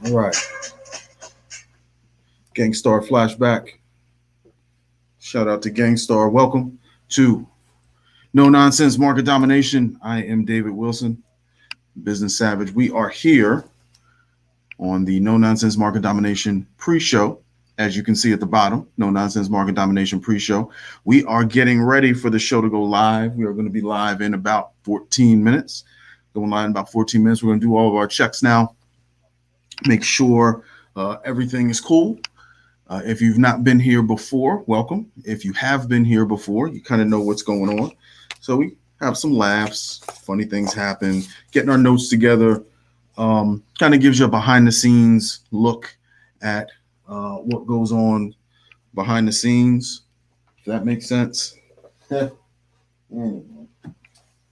All right. Gangstar flashback. Shout out to Gangstar. Welcome to No Nonsense Market Domination. I am David Wilson, Business Savage. We are here on the No Nonsense Market Domination pre-show. As you can see at the bottom, No Nonsense Market Domination pre-show. We are getting ready for the show to go live. We are going to be live in about 14 minutes. Going live in about 14 minutes. We're going to do all of our checks now. Make sure everything is cool. If you've not been here before, welcome. If you have been here before, you kind of know what's going on. So we have some laughs, funny things happen, getting our notes together. Kind of gives you a behind the scenes look at what goes on behind the scenes. If that makes sense. All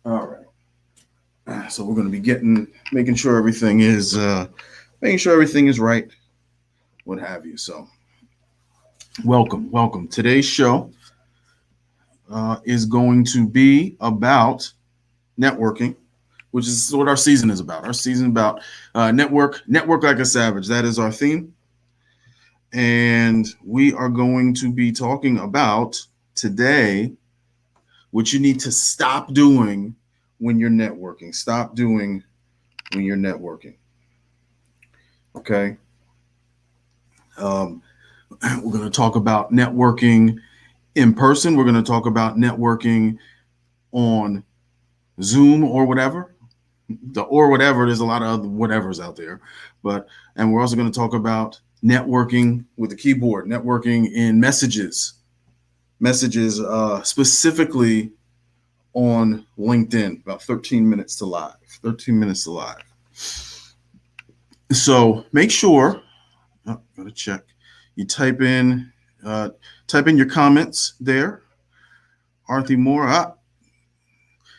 right. So we're going to be making sure everything is right, what have you. So welcome. Today's show is going to be about networking, which is what our season is about. Our season about network like a savage. That is our theme. And we are going to be talking about today what you need to stop doing when you're networking. Stop doing when you're networking. Okay. We're going to talk about networking in person. We're going to talk about networking on Zoom or whatever. There's a lot of other whatevers out there. And we're also going to talk about networking with the keyboard, networking in messages specifically on LinkedIn, about 13 minutes to live. So make sure, gotta check. You type in your comments there. Arthi Moore,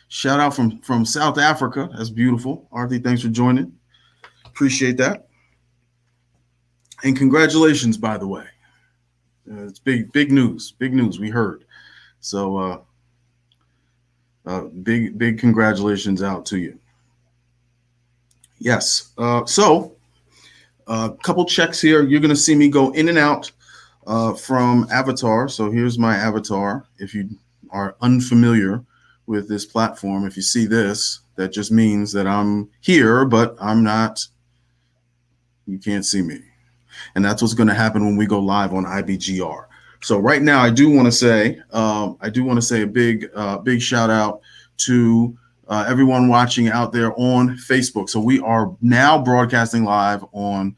shout out from South Africa. That's beautiful. Arthi, thanks for joining. Appreciate that. And congratulations, by the way. It's big news. We heard. So big congratulations out to you. Yes. So a couple checks here. You're going to see me go in and out from avatar. So here's my avatar. If you are unfamiliar with this platform, if you see this, that just means that I'm here, but I'm not. You can't see me. And that's what's going to happen when we go live on IBGR. So right now, I do want to say a big shout out to everyone watching out there on Facebook. So we are now broadcasting live on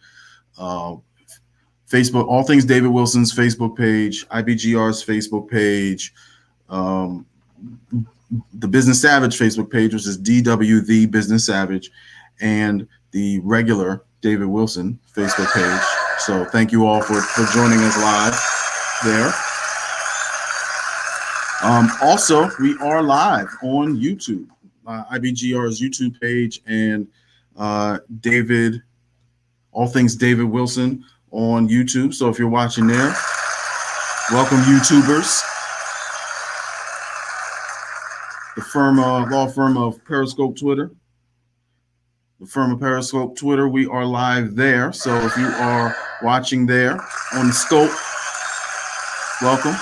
Facebook, All Things David Wilson's Facebook page, IBGR's Facebook page, the Business Savage Facebook page, which is DW the Business Savage, and the regular David Wilson Facebook page. So thank you all for joining us live there. Also, we are live on YouTube, IBGR's YouTube page, and All Things David Wilson on YouTube. So if you're watching there, welcome YouTubers. The law firm of Periscope Twitter. We are live there. So if you are watching there on the scope, welcome.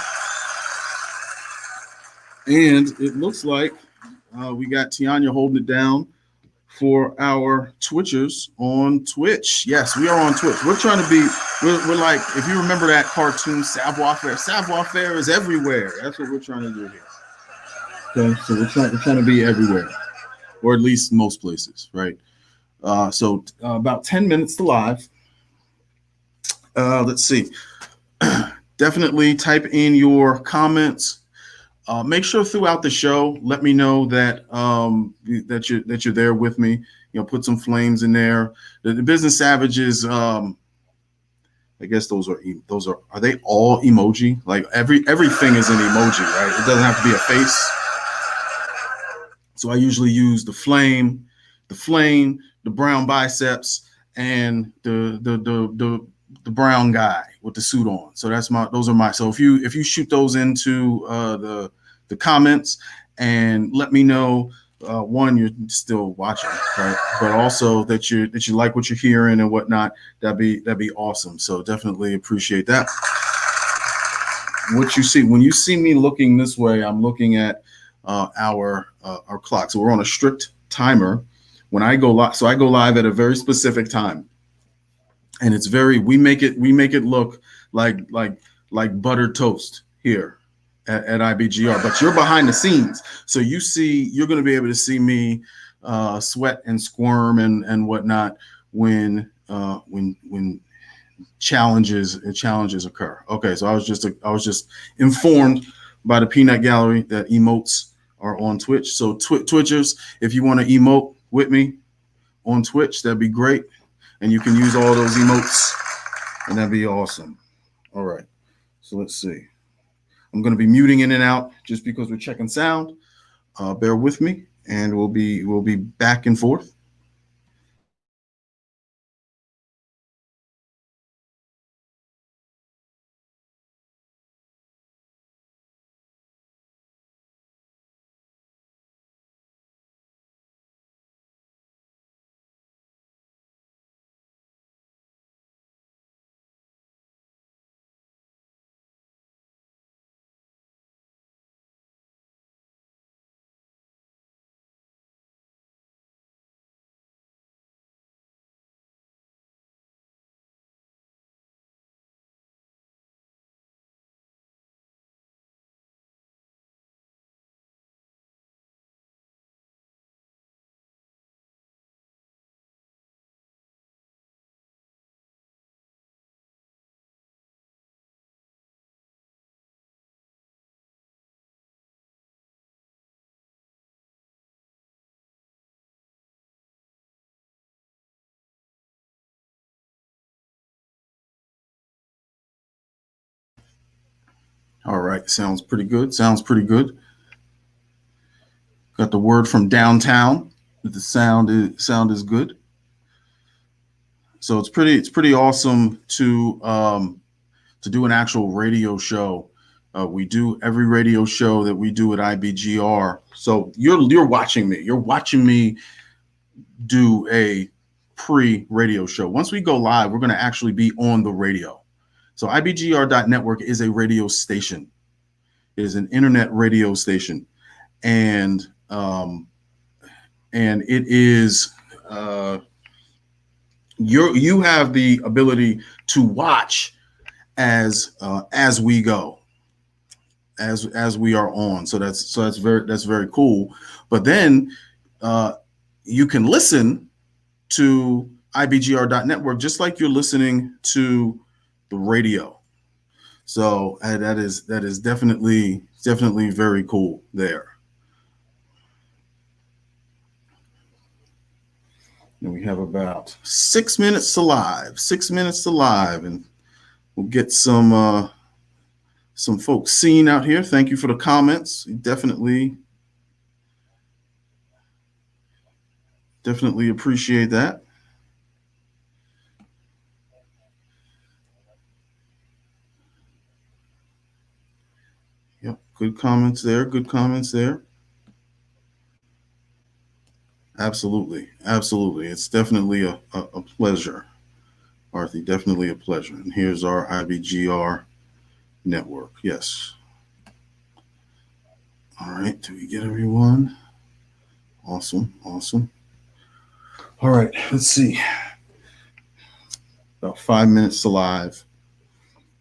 And it looks like we got Tianya holding it down for our Twitchers on Twitch. Yes, we are on Twitch. We're trying to be, we're like, if you remember that cartoon, Savoir Faire is everywhere. That's what we're trying to do here. Okay, so we're trying to be everywhere, or at least most places, right? So about 10 minutes to live. Let's see. Definitely type in your comments. Make sure throughout the show, let me know that that you're there with me. You know, put some flames in there. The Business Savages. I guess those are they all emoji? Like everything is an emoji, right? It doesn't have to be a face. So I usually use the flame, the brown biceps, and the brown guy with the suit on. So those are my. So if you shoot those into the comments and let me know one, you're still watching, right? But also that you like what you're hearing and whatnot. That'd be awesome. So definitely appreciate that. What you see when you see me looking this way, I'm looking at our clock. So we're on a strict timer. When I go live, so I go live at a very specific time, and it's very we make it look like buttered toast here at IBGR. But you're behind the scenes, so you're going to be able to see me sweat and squirm and whatnot when challenges occur. Okay, so I was just informed by the Peanut Gallery that emotes are on Twitch. So Twitchers, if you want to emote with me on Twitch, that'd be great, and you can use all those emotes, and that'd be awesome. All right, so let's see. I'm going to be muting in and out just because we're checking sound. Bear with me, and we'll be back and forth. All right, sounds pretty good. Got the word from downtown that the sound is good. So it's pretty awesome to do an actual radio show. We do every radio show that we do at IBGR. So you're watching me. You're watching me do a pre-radio show. Once we go live, we're going to actually be on the radio. So IBGR.Network is a radio station. It is an internet radio station, and it is you have the ability to watch as we go, as we are on. So that's very cool. But then you can listen to IBGR.Network just like you're listening to the radio. So that is definitely very cool there. And we have about 6 minutes to live, and we'll get some folks seen out here. Thank you for the comments. Definitely appreciate that. Yep, good comments there. Absolutely. It's definitely a pleasure, Arthur. Definitely a pleasure. And here's our IBGR network. Yes. All right. Do we get everyone? Awesome. All right. Let's see. About 5 minutes to live.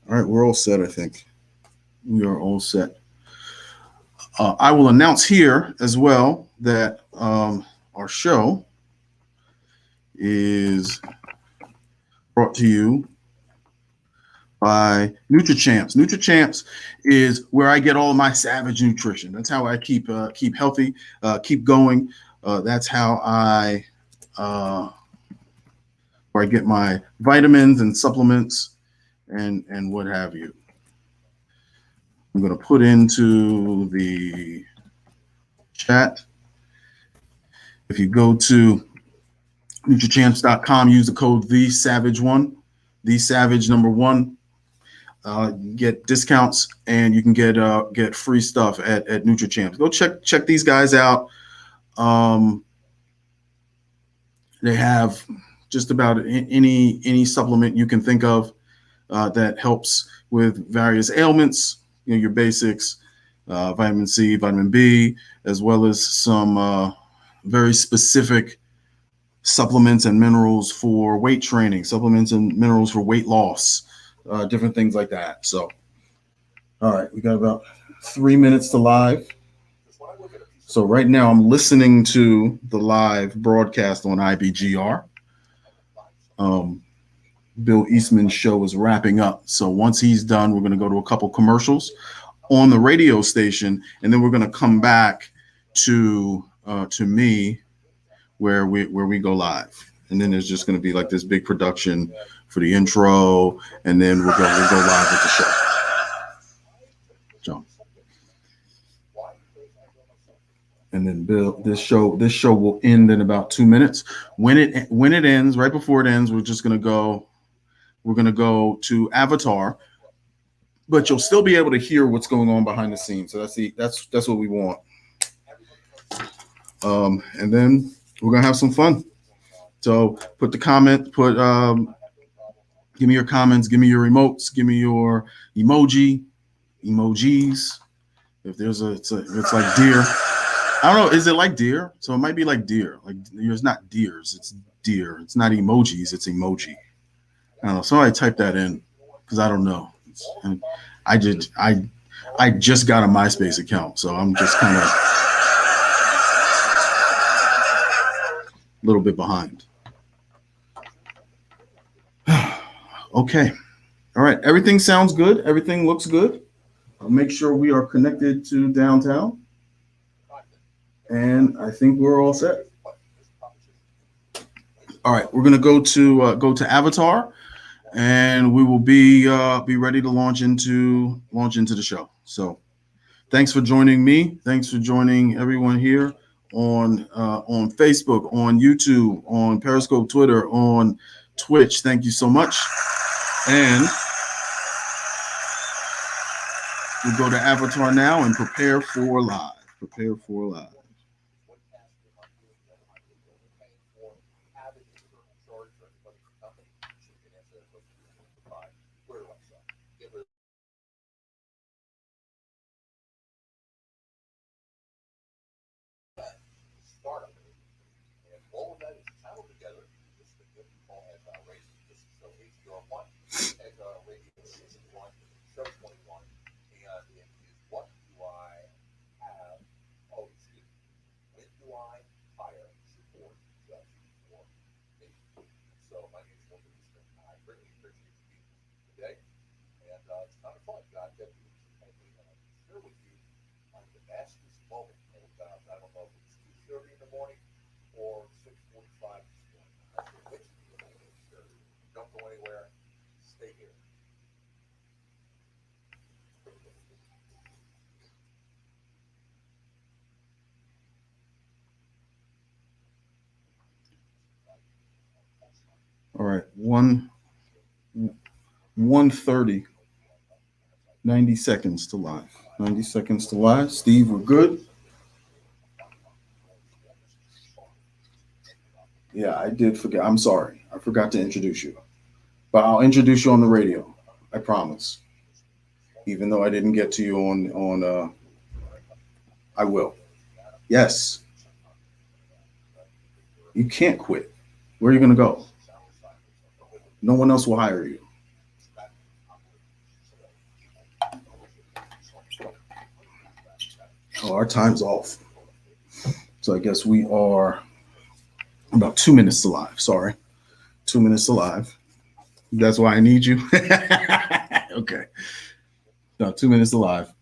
All right. We're all set, I think. We are all set. I will announce here as well that our show is brought to you by NutriChamps. NutriChamps is where I get all of my savage nutrition. That's how I keep healthy, keep going. That's how where I get my vitamins and supplements and what have you. I'm going to put into the chat. If you go to NutriChamps.com, use the code TheSavage1, TheSavage1. Get discounts, and you can get free stuff at NutriChamps. Go check these guys out. They have just about any supplement you can think of that helps with various ailments. Your basics, vitamin C, vitamin B, as well as some very specific supplements and minerals for weight training, supplements and minerals for weight loss, different things like that. So, all right, we got about 3 minutes to live. So right now I'm listening to the live broadcast on IBGR. Bill Eastman's show is wrapping up. So once he's done, we're going to go to a couple commercials on the radio station, and then we're going to come back to me where we go live. And then there's just going to be like this big production for the intro, and then we'll go live with the show. So, and then Bill, this show will end in about 2 minutes. When it ends, right before it ends, we're going to go to Avatar, but you'll still be able to hear what's going on behind the scenes. So that's what we want. And then we're going to have some fun. So give me your comments, give me your remotes, give me your emojis. If there's it's like deer. I don't know. Is it like deer? So it might be like deer. Like it's not deers. It's deer. It's not emojis. It's emoji. I don't know. Somebody type that in because I don't know. I just got a MySpace account, so I'm just kind of a little bit behind. Okay. All right. Everything sounds good. Everything looks good. I'll make sure we are connected to downtown. And I think we're all set. All right. We're going to go to Avatar, and we will be ready to launch into the show. So thanks for joining me. Thanks for joining everyone here on Facebook, on YouTube, on Periscope, Twitter, on Twitch. Thank you so much. And we go to Avatar now and prepare for live. Prepare for live. All right, 1:30. 90 seconds to live. 90 seconds to live. Steve, we're good. Yeah, I did forget. I'm sorry. I forgot to introduce you. But I'll introduce you on the radio. I promise. Even though I didn't get to you on I will. Yes. You can't quit. Where are you going to go? No one else will hire you. Oh, our time's off. So I guess we are about 2 minutes to live. Sorry. 2 minutes to live. That's why I need you. Okay. No, 2 minutes to live.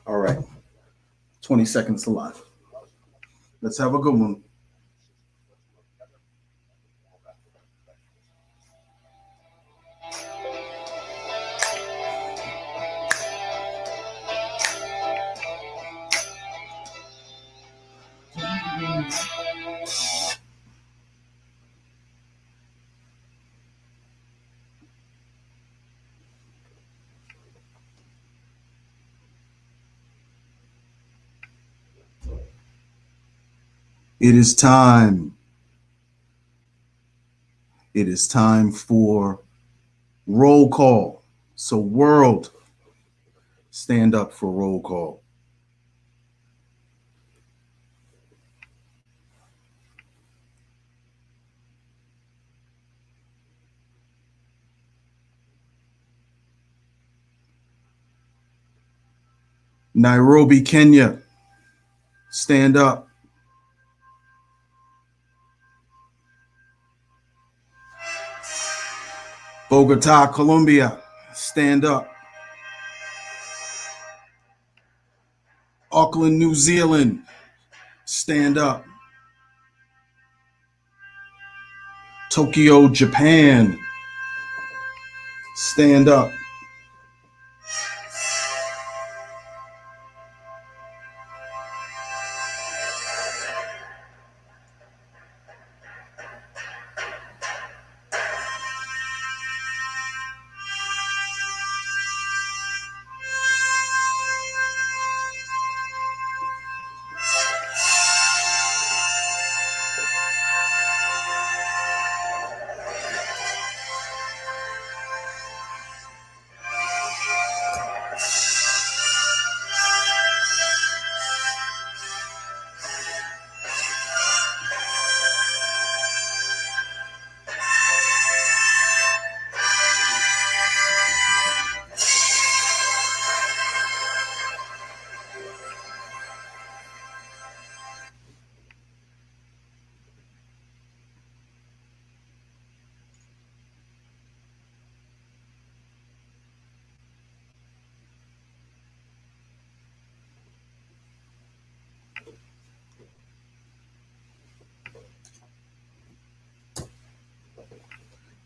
All right. 20 seconds to live. Let's have a good one. It is time. It is time for roll call. So, world, stand up for roll call. Nairobi, Kenya, stand up. Bogota, Colombia, stand up. Auckland, New Zealand, stand up. Tokyo, Japan, stand up.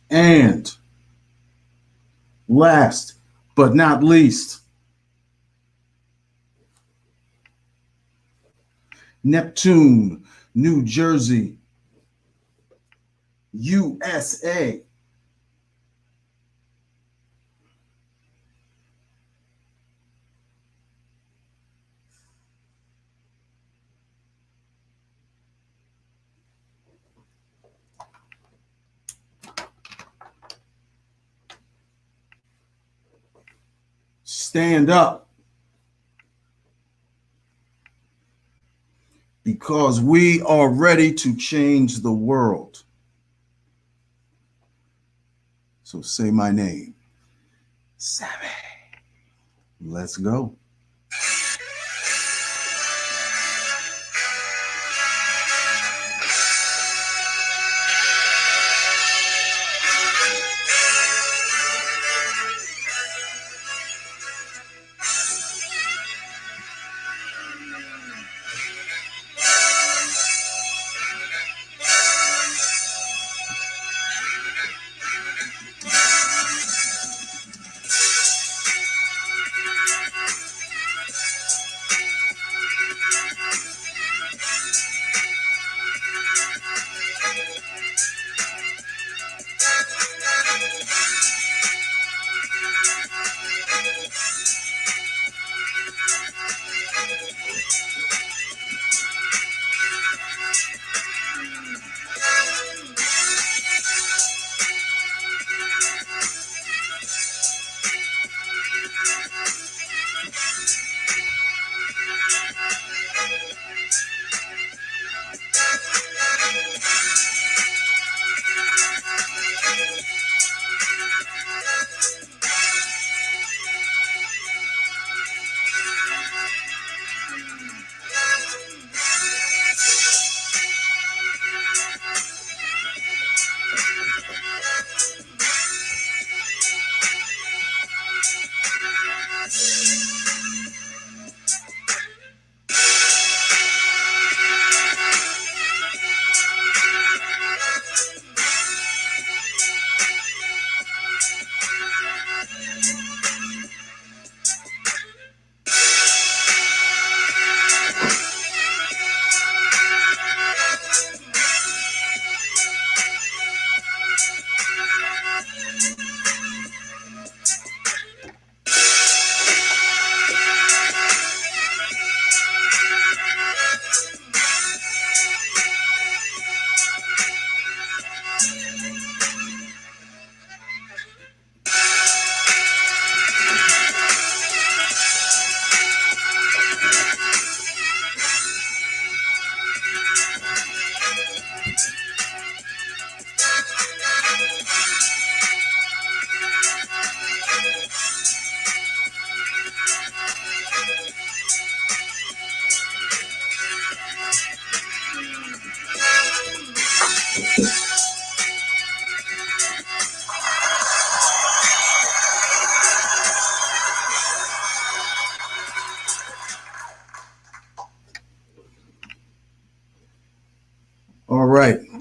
And last but not least, Neptune, New Jersey, USA. Stand up, because we are ready to change the world. So say my name, Savvy. Let's go.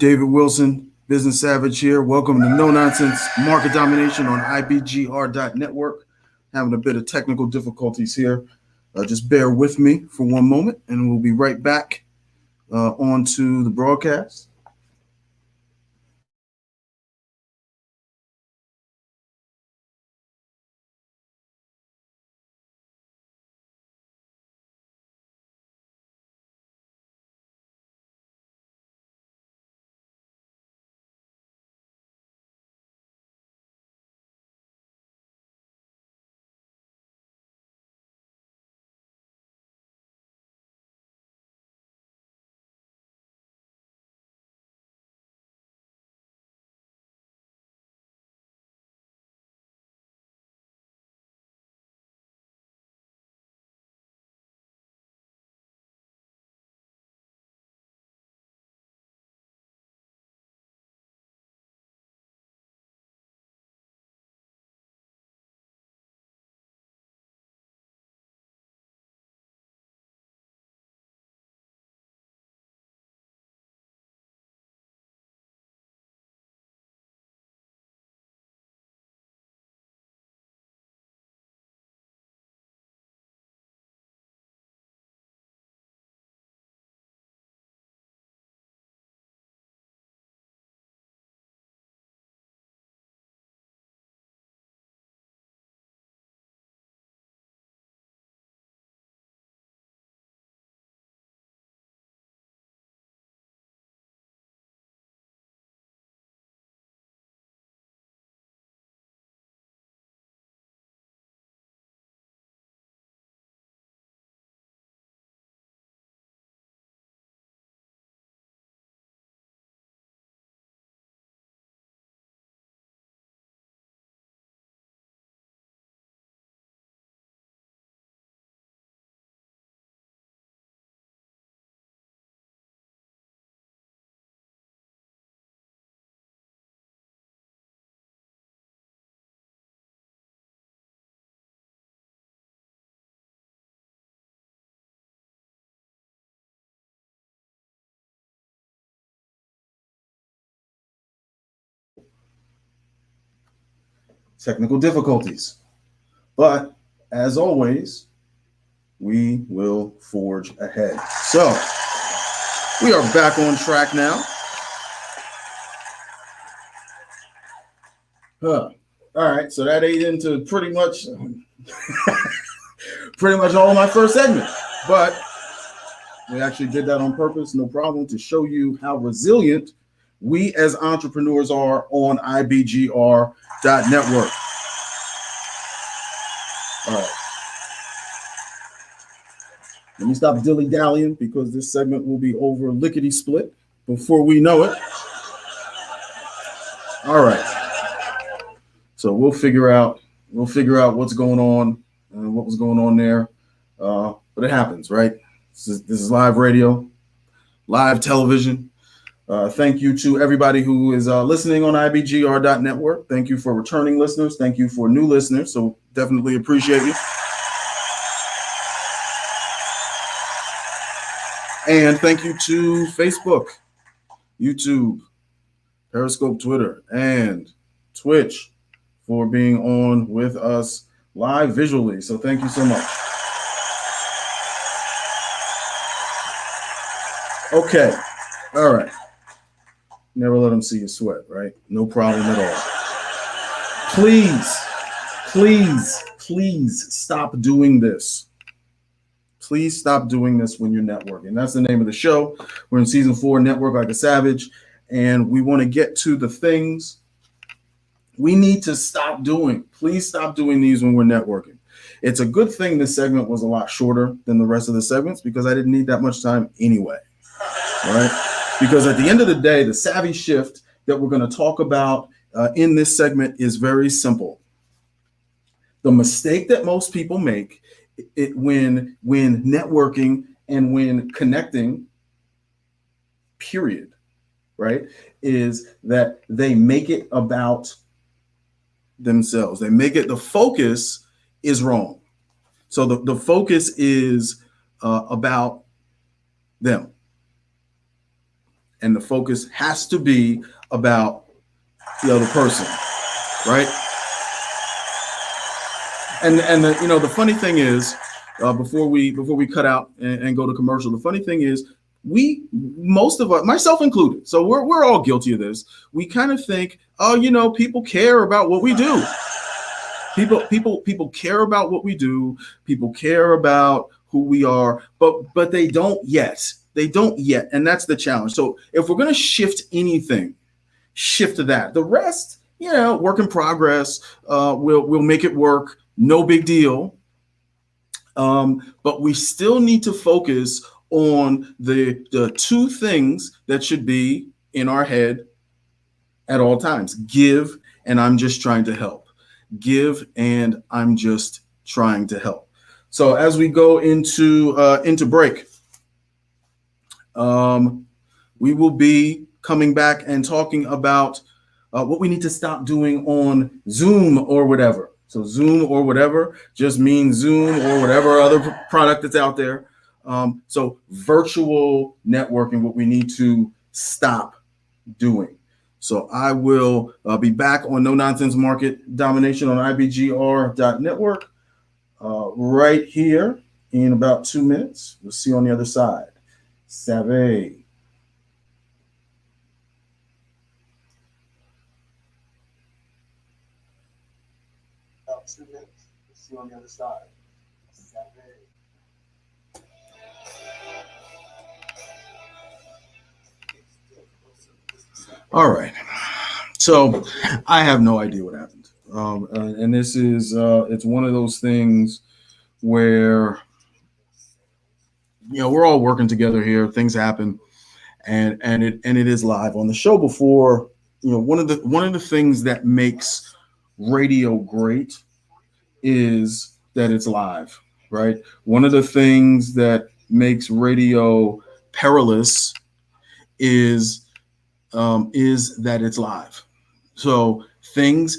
David Wilson, Business Savage here. Welcome to No Nonsense Market Domination on IBGR.Network. Having a bit of technical difficulties here. Just bear with me for one moment and we'll be right back onto the broadcast. Technical difficulties. But as always, we will forge ahead. So we are back on track now. All right, so that ate into pretty much all of my first segment, but we actually did that on purpose, no problem, to show you how resilient we as entrepreneurs are on IBGR.Network. All right. Let me stop dilly-dallying because this segment will be over lickety-split before we know it. All right. So we'll figure out what's going on and what was going on there. But it happens, right? This is live radio, live television. Thank you to everybody who is listening on IBGR.Network. Thank you for returning listeners. Thank you for new listeners. So definitely appreciate you. And thank you to Facebook, YouTube, Periscope, Twitter, and Twitch for being on with us live visually. So thank you so much. Okay. All right. Never let them see you sweat, right? No problem at all. Please stop doing this. Please stop doing this when you're networking. That's the name of the show. We're in season 4, Network Like a Savage, and we want to get to the things we need to stop doing. Please stop doing these when we're networking. It's a good thing this segment was a lot shorter than the rest of the segments because I didn't need that much time anyway. All right? Because at the end of the day, the savvy shift that we're going to talk about in this segment is very simple. The mistake that most people make when networking and when connecting, period, right, is that they make it about themselves. They make it, the focus is wrong. So the focus is about them. and the focus has to be about the other person, right? And the funny thing is, before we cut out and go to commercial, the funny thing is most of us, myself included, so we're all guilty of this. We kind of think, oh, people care about what we do. People care about what we do. People care about who we are, but they don't yet. They don't yet, and that's the challenge. So if we're going to shift anything, shift to that. The rest, work in progress. We'll make it work. No big deal. But we still need to focus on the two things that should be in our head at all times: give, and I'm just trying to help. Give, and I'm just trying to help. So as we go into break, we will be coming back and talking about what we need to stop doing on Zoom or whatever. So Zoom or whatever just means Zoom or whatever other product that's out there. So virtual networking, what we need to stop doing. So I will be back on No Nonsense Market Domination on IBGR.Network right here in about 2 minutes. We'll see you on the other side. Save. About 2 minutes. We'll see you on the other side. All right. So I have no idea what happened. And this is it's one of those things where we're all working together here. Things happen, and it is live on the show before. One of the things that makes radio great is that it's live, right? One of the things that makes radio perilous is that it's live. So things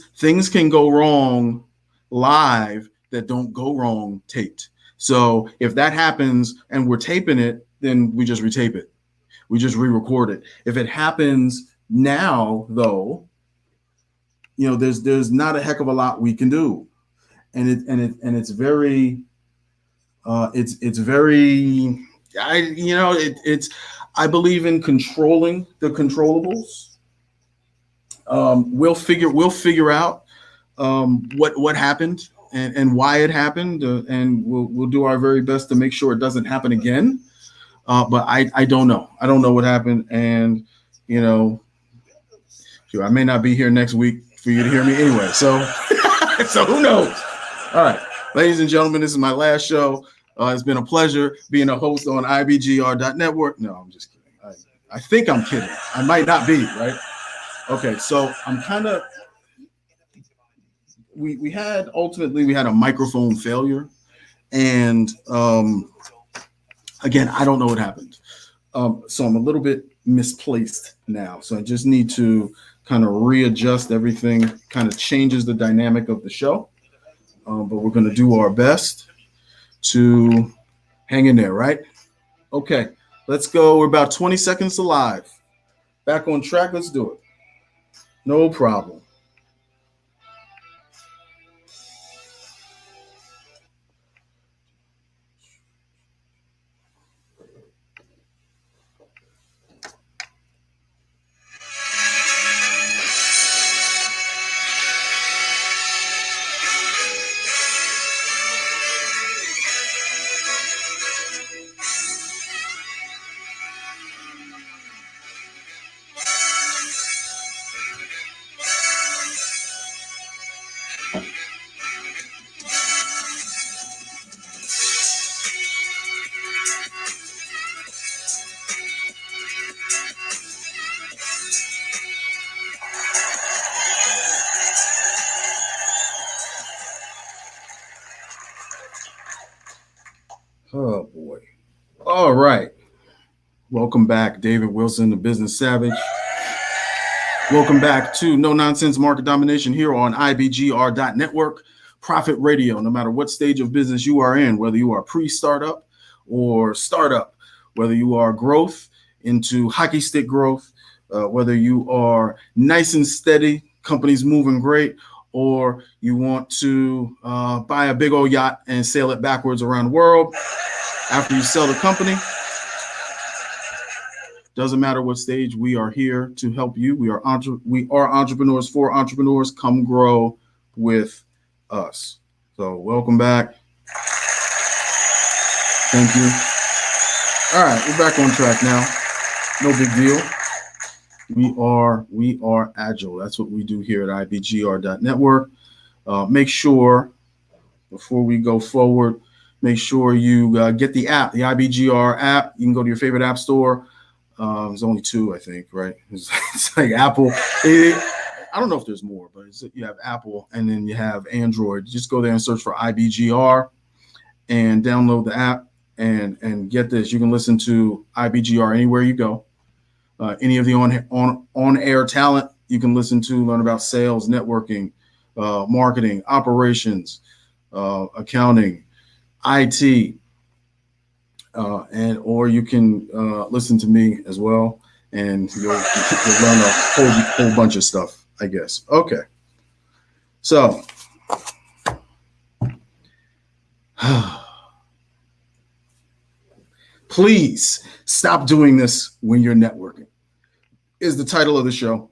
can go wrong live that don't go wrong taped. So if that happens and we're taping it, then we just retape it. We just re-record it. If it happens now, though, there's not a heck of a lot we can do, and it's very, it's very. I believe in controlling the controllables. We'll figure out what happened and why it happened, and we'll do our very best to make sure it doesn't happen again. But I don't know. I don't know what happened, and I may not be here next week for you to hear me anyway. So so who knows? All right, ladies and gentlemen, this is my last show. It's been a pleasure being a host on IBGR.Network. No, I'm just kidding. I think I'm kidding. I might not be, right? Okay, so I'm kind of. We had a microphone failure, and again, I don't know what happened. So I'm a little bit misplaced now. So I just need to kind of readjust everything. Kind of changes the dynamic of the show, but we're going to do our best to hang in there, right? Okay, let's go. We're about 20 seconds to live. Back on track. Let's do it. No problem. Oh boy. All right. Welcome back, David Wilson, the Business Savage. Welcome back to No Nonsense Market Domination here on IBGR.Network, Profit Radio. No matter what stage of business you are in, whether you are pre-startup or startup, whether you are growth into hockey stick growth, whether you are nice and steady, company's moving great, or you want to buy a big old yacht and sail it backwards around the world after you sell the company. Doesn't matter what stage, we are here to help you. We are entrepreneurs for entrepreneurs. Come grow with us. So welcome back. Thank you. All right, we're back on track now. No big deal. We are agile. That's what we do here at IBGR.Network. Make sure, before we go forward, make sure you get the app, the IBGR app. You can go to your favorite app store. There's only two, I think, right? It's like Apple. I don't know if there's more, but you have Apple and then you have Android. Just go there and search for IBGR and download the app and get this. You can listen to IBGR anywhere you go. Any of the on-air talent you can listen to, learn about sales, networking, marketing, operations, accounting, IT. Or you can listen to me as well, and you'll learn a whole bunch of stuff, I guess. Okay, so please stop doing this when you're networking is the title of the show,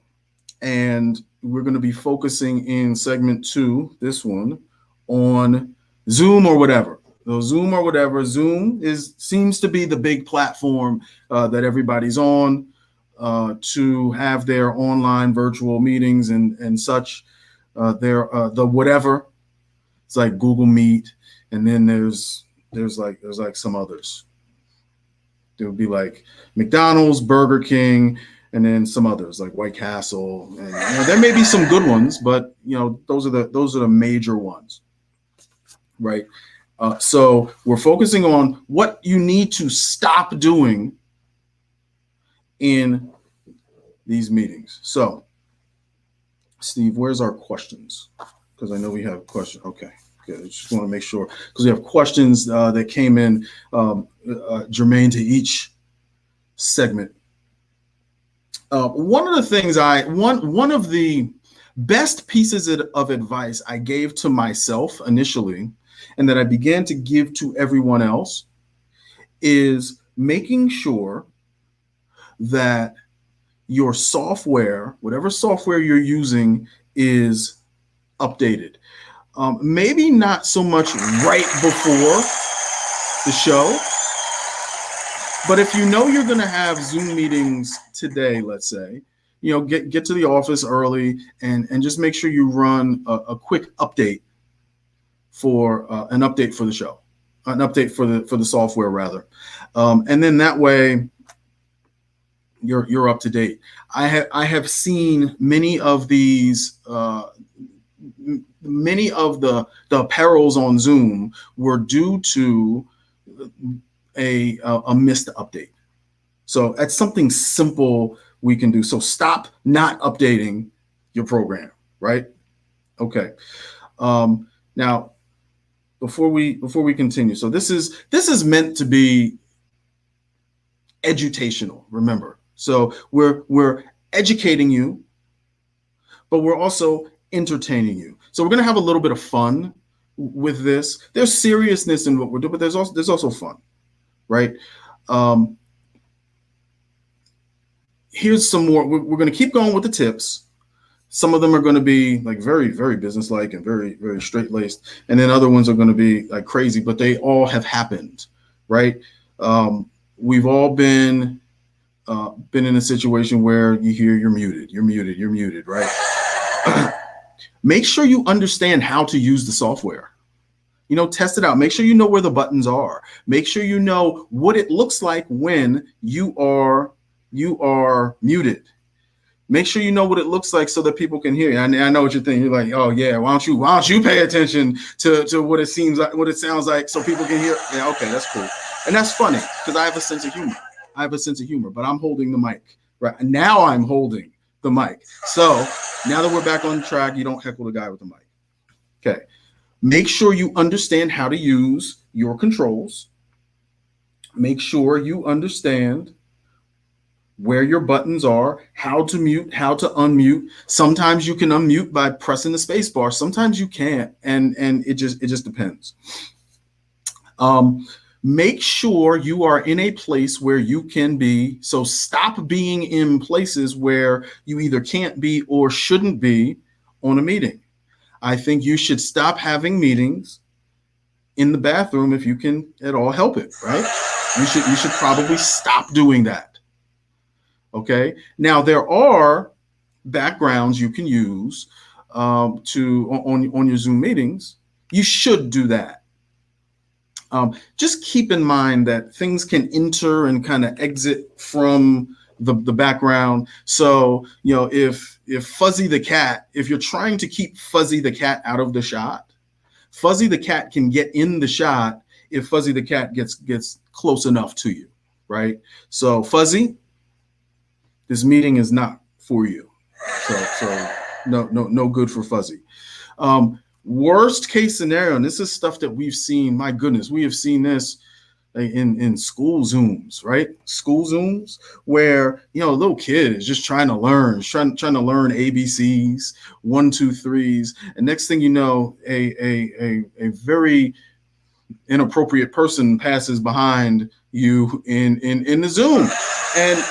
and we're going to be focusing in segment 2, this one, on Zoom or whatever. So Zoom or whatever. Zoom seems to be the big platform that everybody's on to have their online virtual meetings and such. The whatever. It's like Google Meet, and then there's like some others. There would be like McDonald's, Burger King, and then some others like White Castle. And there may be some good ones, but those are the major ones, right? So we're focusing on what you need to stop doing in these meetings. So, Steve, where's our questions? Because I know we have questions. Okay, good. I just want to make sure, because we have questions that came in germane to each segment. One of the things one of the best pieces of advice I gave to myself initially, and that I began to give to everyone else, is making sure that your software, whatever software you're using, is updated. Maybe not so much right before the show, but if you know you're going to have Zoom meetings today, let's say, get to the office early and just make sure you run a quick update for an update for the show, an update for the software rather, and then that way you're up to date. I have seen many of these many of the perils on Zoom were due to a missed update. So that's something simple we can do. So stop not updating your program, right? Okay. Now, before we continue, so this is meant to be edutational. Remember, so we're educating you, but we're also entertaining you. So we're gonna have a little bit of fun with this. There's seriousness in what we're doing, but there's also fun, right? Here's some more. We're gonna keep going with the tips. Some of them are going to be like very, very businesslike and very, very straight-laced. And then other ones are going to be like crazy, but they all have happened, right? We've all been in a situation where you hear you're muted, right? Make sure you understand how to use the software. Test it out. Make sure you know where the buttons are. Make sure you know what it looks like when you are muted. Make sure you know what it looks like so that people can hear you. I know what you're thinking. You're like, oh yeah, why don't you pay attention to what it seems like, what it sounds like, so people can hear. Yeah, okay, that's cool, and that's funny because I have a sense of humor. But I'm holding the mic right now. I'm holding the mic. So now that we're back on track, you don't heckle the guy with the mic. Okay. Make sure you understand how to use your controls. Make sure you understand where your buttons are, how to mute, how to unmute. Sometimes you can unmute by pressing the space bar. Sometimes you can't, and it just depends. Make sure you are in a place where you can be. So stop being in places where you either can't be or shouldn't be on a meeting. I think you should stop having meetings in the bathroom if you can at all help it, right? You should probably stop doing that. Okay. Now there are backgrounds you can use on your Zoom meetings. You should do that. Just keep in mind that things can enter and kind of exit from the background. So, if Fuzzy the cat, if you're trying to keep Fuzzy the cat out of the shot, Fuzzy the cat can get in the shot if Fuzzy the cat gets close enough to you, right? So Fuzzy, this meeting is not for you. So no good for Fuzzy. Worst case scenario, and this is stuff that we've seen. My goodness, we have seen this in school Zooms, right? School Zooms where a little kid is just trying to learn, trying to learn ABCs, 1, 2, 3s, and next thing you know, a very inappropriate person passes behind you in the Zoom, and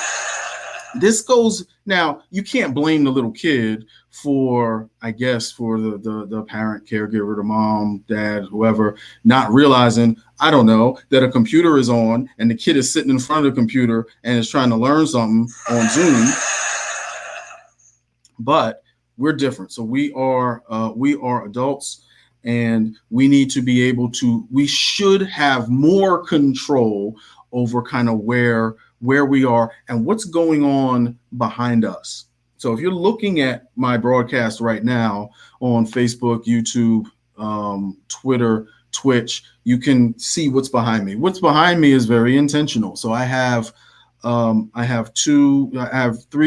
this goes. Now, you can't blame the little kid for the parent, caregiver, the mom, dad, whoever, not realizing, I don't know, that a computer is on and the kid is sitting in front of the computer and is trying to learn something on Zoom. But we're different. So we are adults, and we need to be able to, we should have more control over kind of where we are and what's going on behind us. So if you're looking at my broadcast right now on Facebook, YouTube, Twitter, Twitch, you can see what's behind me. What's behind me is very intentional. So I have 3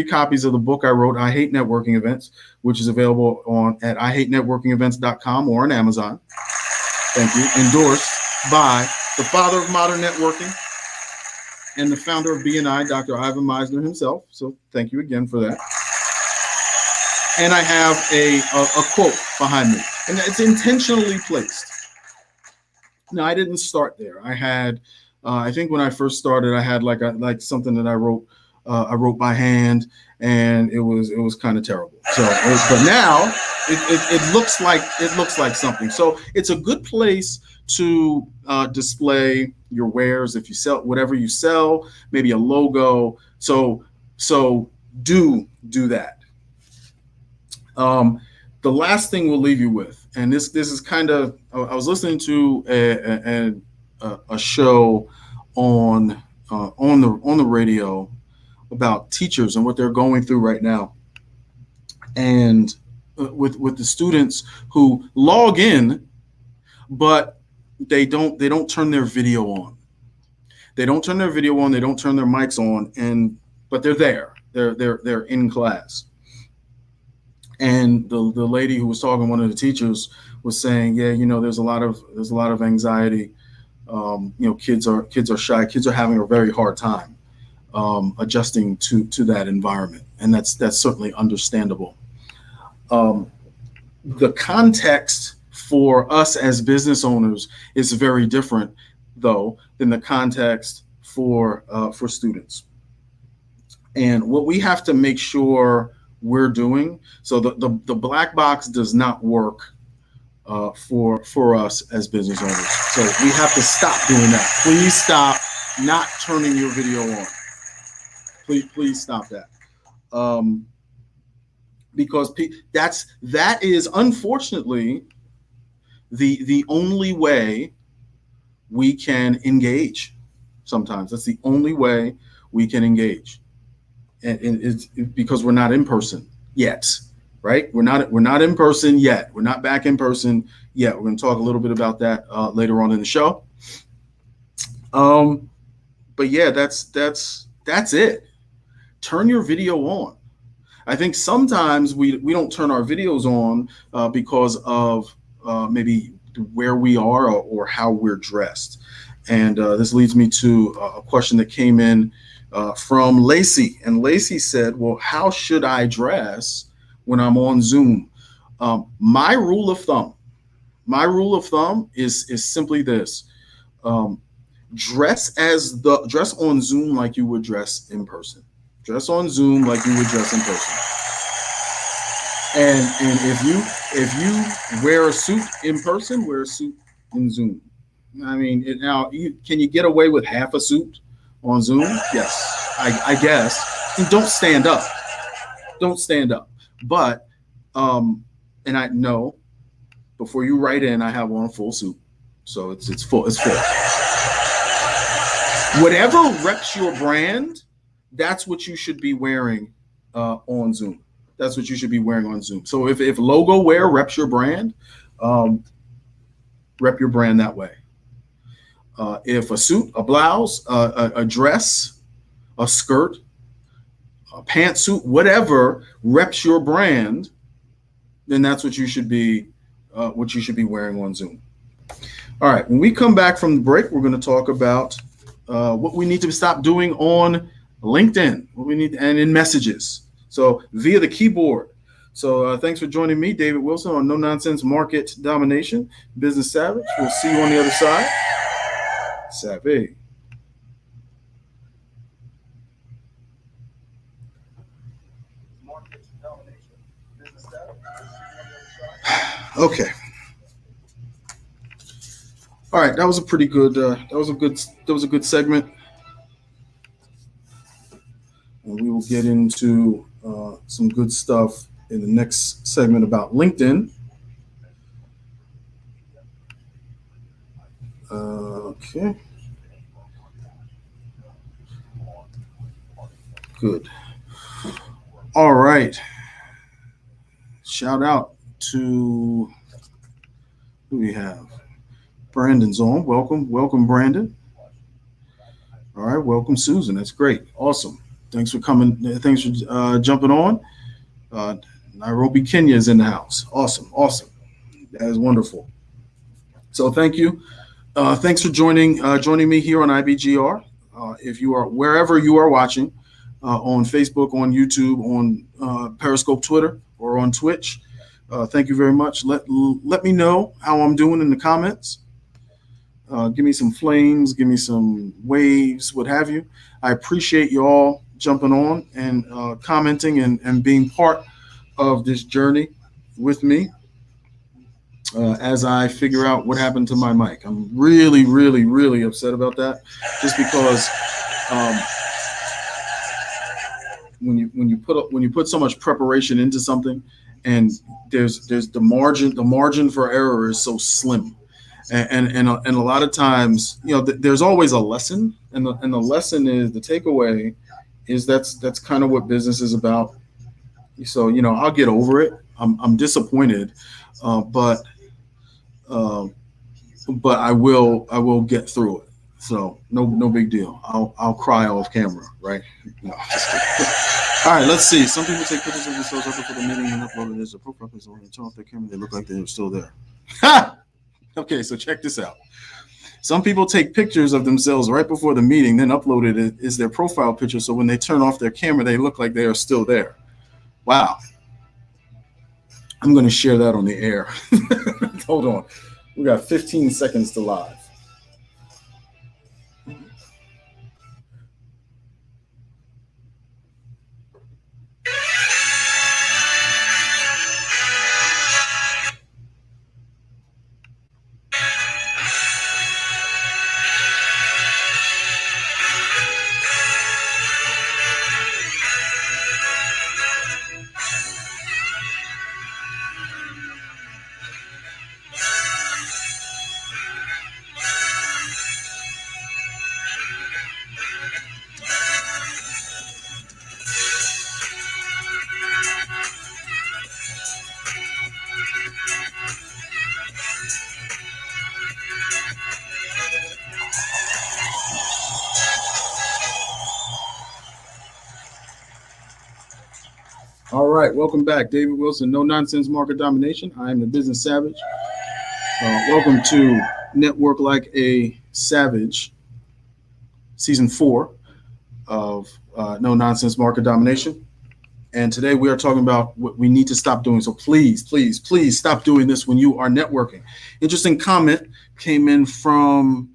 copies of the book I wrote, I Hate Networking Events, which is available at IHateNetworkingEvents.com or on Amazon. Thank you. Endorsed by the father of modern networking and the founder of BNI, Dr. Ivan Misner himself. So thank you again for that. And I have a quote behind me, and it's intentionally placed. Now, I didn't start there. I had, I think when I first started, I had like something that I wrote by hand, and it was kind of terrible. So, but now it looks like something. So it's a good place to display your wares. If you sell whatever you sell, maybe a logo. So do that. The last thing we'll leave you with, and this is kind of, I was listening to a show on the radio about teachers and what they're going through right now, and with the students who log in, but they don't turn their video on. They don't turn their video on. They don't turn their mics on, but they're there. They're in class. And the lady who was talking, one of the teachers, was saying, yeah, there's a lot of anxiety. Kids are shy. Kids are having a very hard time adjusting to that environment, and that's certainly understandable. The context for us as business owners is very different, though, than the context for students. And what we have to make sure we're doing, so the black box does not work for us as business owners. So we have to stop doing that. Please stop not turning your video on. Please stop that. Because that is unfortunately the only way we can engage. Sometimes that's the only way we can engage. And it's because we're not in person yet, right? We're not in person yet. We're not back in person yet. We're going to talk a little bit about that later on in the show. But yeah, that's it. Turn your video on. I think sometimes we don't turn our videos on because of maybe where we are or how we're dressed. And this leads me to a question that came in from Lacey. And Lacey said, well, how should I dress when I'm on Zoom? My rule of thumb is simply this. Dress on Zoom like you would dress in person. Dress on Zoom like you would dress in person. And if you wear a suit in person, wear a suit in Zoom. I mean, can you get away with half a suit on Zoom? Yes, I guess. And don't stand up. Don't stand up. But and I know before you write in, I have on a full suit, so it's full. It's full. Whatever reps your brand, that's what you should be wearing on Zoom. That's what you should be wearing on Zoom. So if logo wear reps your brand, rep your brand that way. If a suit, a blouse, a dress, a skirt, a pantsuit, whatever reps your brand, then that's what you should be wearing on Zoom. All right. When we come back from the break, we're going to talk about what we need to stop doing on LinkedIn, and in messages. So via the keyboard. So thanks for joining me, David Wilson, on No Nonsense Market Domination, Business Savage. We'll see you on the other side. Savvy. Okay. All right, that was a pretty good. That was a good segment, and we will get into some good stuff in the next segment about LinkedIn. Okay. Good. All right. Shout out to who we have. Brandon's on. Welcome, Brandon. All right, welcome, Susan. That's great. Awesome. Thanks for coming. Thanks for jumping on. Nairobi, Kenya is in the house. Awesome. That is wonderful. So thank you. Thanks for joining me here on IBGR. If you are wherever you are watching, on Facebook, on YouTube, on Periscope, Twitter, or on Twitch, thank you very much. Let me know how I'm doing in the comments. Give me some flames, give me some waves, what have you. I appreciate you all jumping on and commenting and being part of this journey with me as I figure out what happened to my mic. I'm really, really, really upset about that, just because when you put so much preparation into something, and there's the margin for error is so slim. And a lot of times, there's always a lesson, and the lesson is, the takeaway is that's kind of what business is about. So I'll get over it. I'm disappointed, but I will get through it. So no big deal. I'll cry off camera, right? No, just kidding. All right, let's see. Some people take pictures of themselves up before the meeting and upload it as a profile picture. When they turn off their camera, they look like they're still there. Okay, so check this out. Some people take pictures of themselves right before the meeting, then upload it as their profile picture. So when they turn off their camera, they look like they are still there. Wow. I'm going to share that on the air. Hold on. We got 15 seconds to live. All right, welcome back. David Wilson, No Nonsense Market Domination. I am the Business Savage. Welcome to Network Like a Savage, Season 4. of No Nonsense Market Domination. And today we are talking about what we need to stop doing. So please, please, please stop doing this when you are networking. Interesting comment came in from,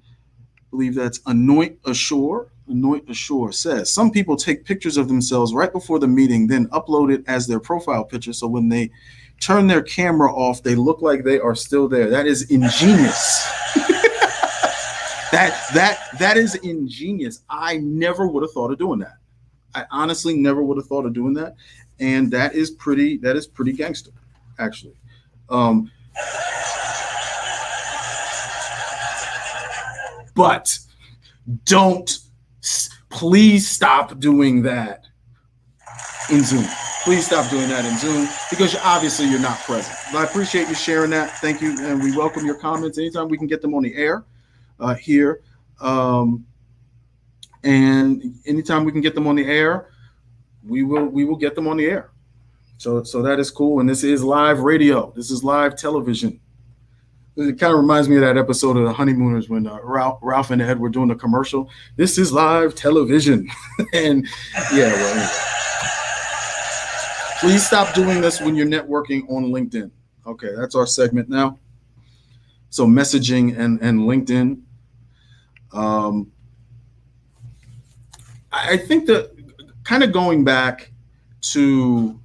I believe that's Anoint Ashore. Anoint Ashore says, some people take pictures of themselves right before the meeting, then upload it as their profile picture. So when they turn their camera off, they look like they are still there. That is ingenious. That is ingenious. I never would have thought of doing that. I honestly never would have thought of doing that, and that is pretty gangster, actually. But please stop doing that in Zoom. Please stop doing that in Zoom because obviously you're not present. I appreciate you sharing that. Thank you, and we welcome your comments anytime we can get them on the air here. And anytime we can get them on the air, we will get them on the air. So that is cool. And this is live radio. This is live television. It kind of reminds me of that episode of The Honeymooners when Ralph and Ed were doing a commercial. This is live television. And yeah, well, anyway. Please stop doing this when you're networking on LinkedIn. Okay, that's our segment now. So messaging and LinkedIn. I think that kind of going back to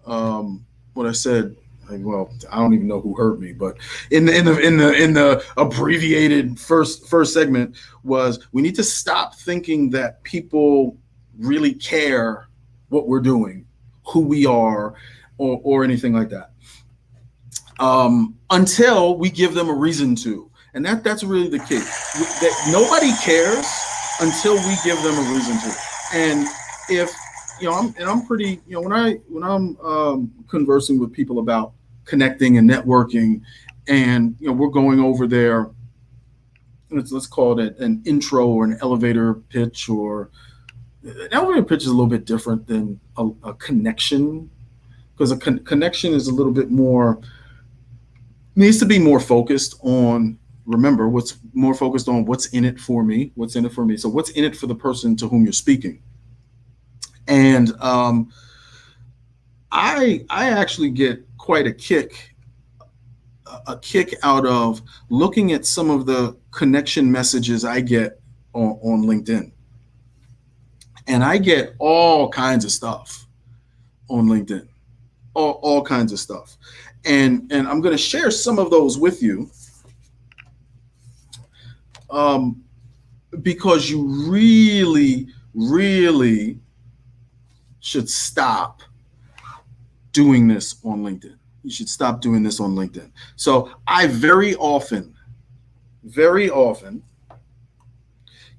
what I said. Well, I don't even know who heard me, but in the abbreviated first segment was we need to stop thinking that people really care what we're doing, who we are, or anything like that, until we give them a reason to, and that's really the key. That nobody cares until we give them a reason to, and if I'm pretty, when I'm conversing with people about connecting and networking, and we're going over their, let's call it an intro or an elevator pitch, or an elevator pitch is a little bit different than a connection, because a connection is a little bit more, needs to be more focused on, remember, what's more focused on what's in it for me. So what's in it for the person to whom you're speaking. And I actually get quite a kick out of looking at some of the connection messages I get on LinkedIn. And I get all kinds of stuff on LinkedIn, all kinds of stuff. And I'm going to share some of those with you, because you really, really should stop doing this on LinkedIn. You should stop doing this on LinkedIn. So I very often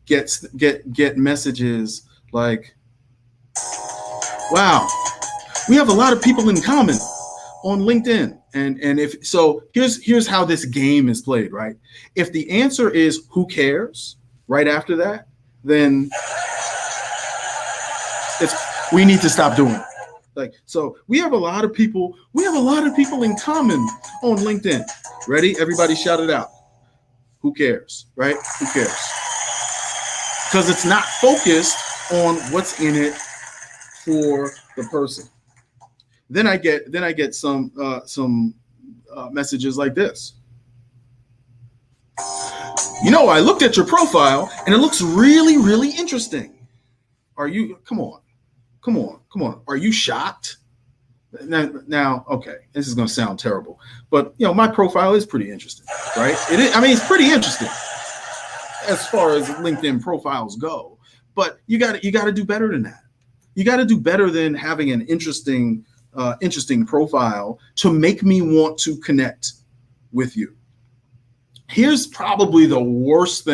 get messages like, wow, we have a lot of people in common on LinkedIn. And if so, here's how this game is played, right? If the answer is who cares right after that, then we need to stop doing it. Like, so we have a lot of people in common on LinkedIn. Ready? Everybody shout it out. Who cares, right? Who cares? Because it's not focused on what's in it for the person. Then I get some messages like this. I looked at your profile and it looks really, really interesting. Come on. Are you shocked? Now, okay, this is going to sound terrible, but my profile is pretty interesting, right? It's pretty interesting as far as LinkedIn profiles go, but you got to do better than that. You got to do better than having an interesting profile to make me want to connect with you. Here's probably the worst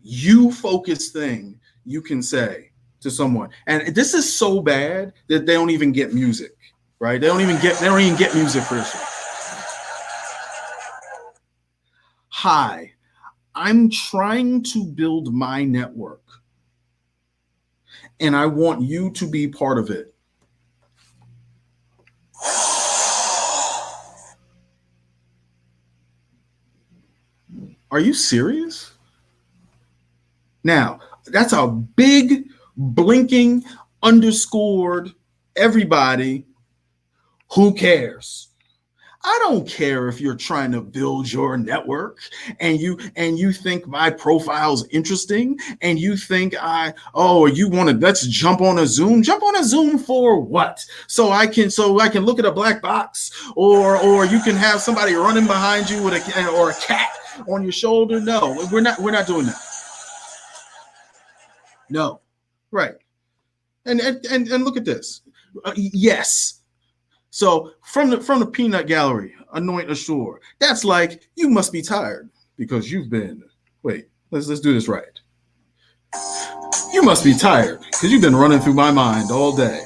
you-focused thing you can say to someone, and this is so bad that they don't even get music, right? They don't even get music for this one. Hi, I'm trying to build my network, and I want you to be part of it. Are you serious? Now, that's a big blinking underscored everybody. Who cares? I don't care if you're trying to build your network and you think my profile's interesting and you think you want to let's jump on a Zoom. Jump on a Zoom for what? So I can look at a black box or you can have somebody running behind you with a cat on your shoulder. No, we're not doing that. No. Right. And look at this. Yes. So from the peanut gallery, anoint a shore. That's like, you must be tired because you've been, let's do this right. You must be tired because you've been running through my mind all day,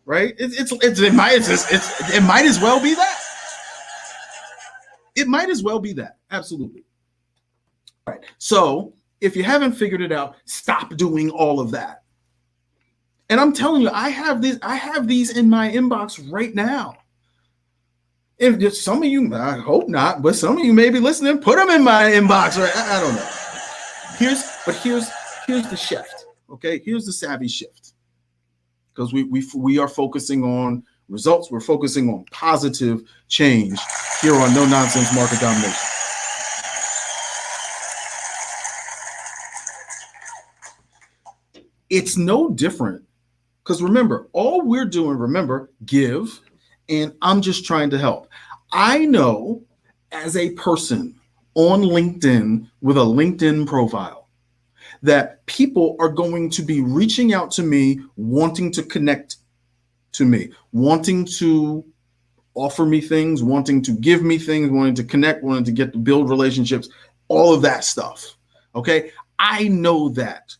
right? It might as well be that. It might as well be that. Absolutely. All right. So if you haven't figured it out, stop doing all of that. And I'm telling you, I have these in my inbox right now. If some of you, I hope not, but some of you may be listening, put them in my inbox. Right? I don't know. Here's the shift. Okay, here's the savvy shift. Because we are focusing on results. We're focusing on positive change here on No Nonsense Market Domination. It's no different. Because remember, all we're doing, give, and I'm just trying to help. I know as a person on LinkedIn with a LinkedIn profile that people are going to be reaching out to me, wanting to connect to me, wanting to offer me things, wanting to give me things, wanting to connect, wanting to build relationships, all of that stuff. Okay, I know that.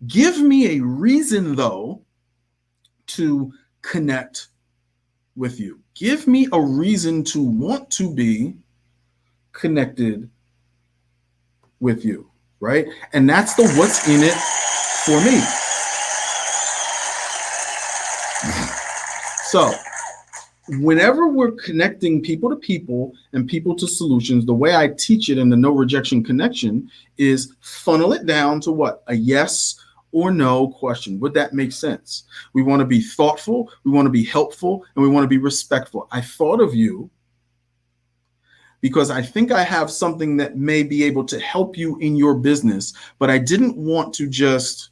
Give me a reason, though, to connect with you. Give me a reason to want to be connected with you, right? And that's the what's in it for me. So whenever we're connecting people to people and people to solutions, the way I teach it in the no rejection connection is funnel it down to what? A yes or no question. Would that make sense? We want to be thoughtful, we want to be helpful, and we want to be respectful. I thought of you because I think I have something that may be able to help you in your business, but I didn't want to just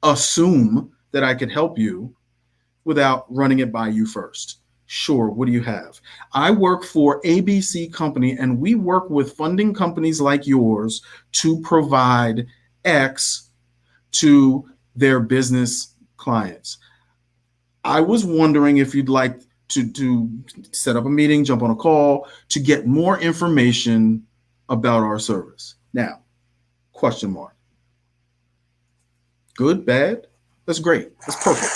assume that I could help you without running it by you first. Sure, what do you have? I work for ABC Company, and we work with funding companies like yours to provide X to their business clients. I was wondering if you'd like to set up a meeting, jump on a call to get more information about our service. Now, question mark. Good, bad? That's great. That's perfect.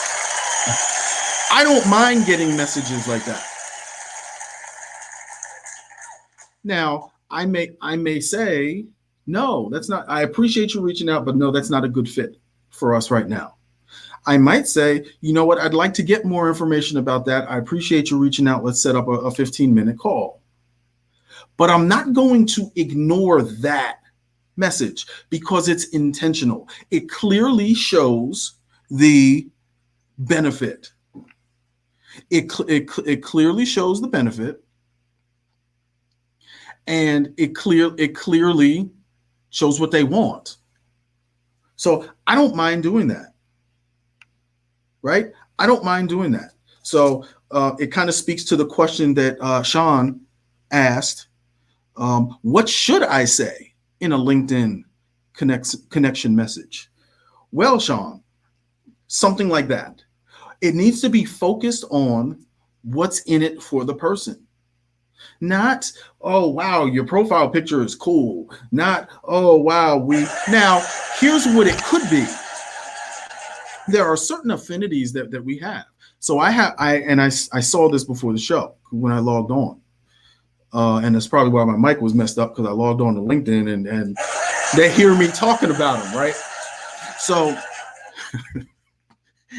I don't mind getting messages like that. Now, I may say, no, that's not, I appreciate you reaching out, but no, that's not a good fit for us right now. I might say, you know what, I'd like to get more information about that. I appreciate you reaching out. Let's set up a 15-minute call. But I'm not going to ignore that message because it's intentional. It clearly shows the benefit. It clearly shows the benefit, and it clearly shows what they want. So I don't mind doing that, right? I don't mind doing that. So it kind of speaks to the question that Sean asked. What should I say in a LinkedIn connection message? Well, Sean, something like that. It needs to be focused on what's in it for the person. Not, oh, wow, your profile picture is cool. Not, oh, wow, now, here's what it could be. There are certain affinities that we have. So I saw this before the show when I logged on. And that's probably why my mic was messed up, because I logged on to LinkedIn and they hear me talking about them, right? So,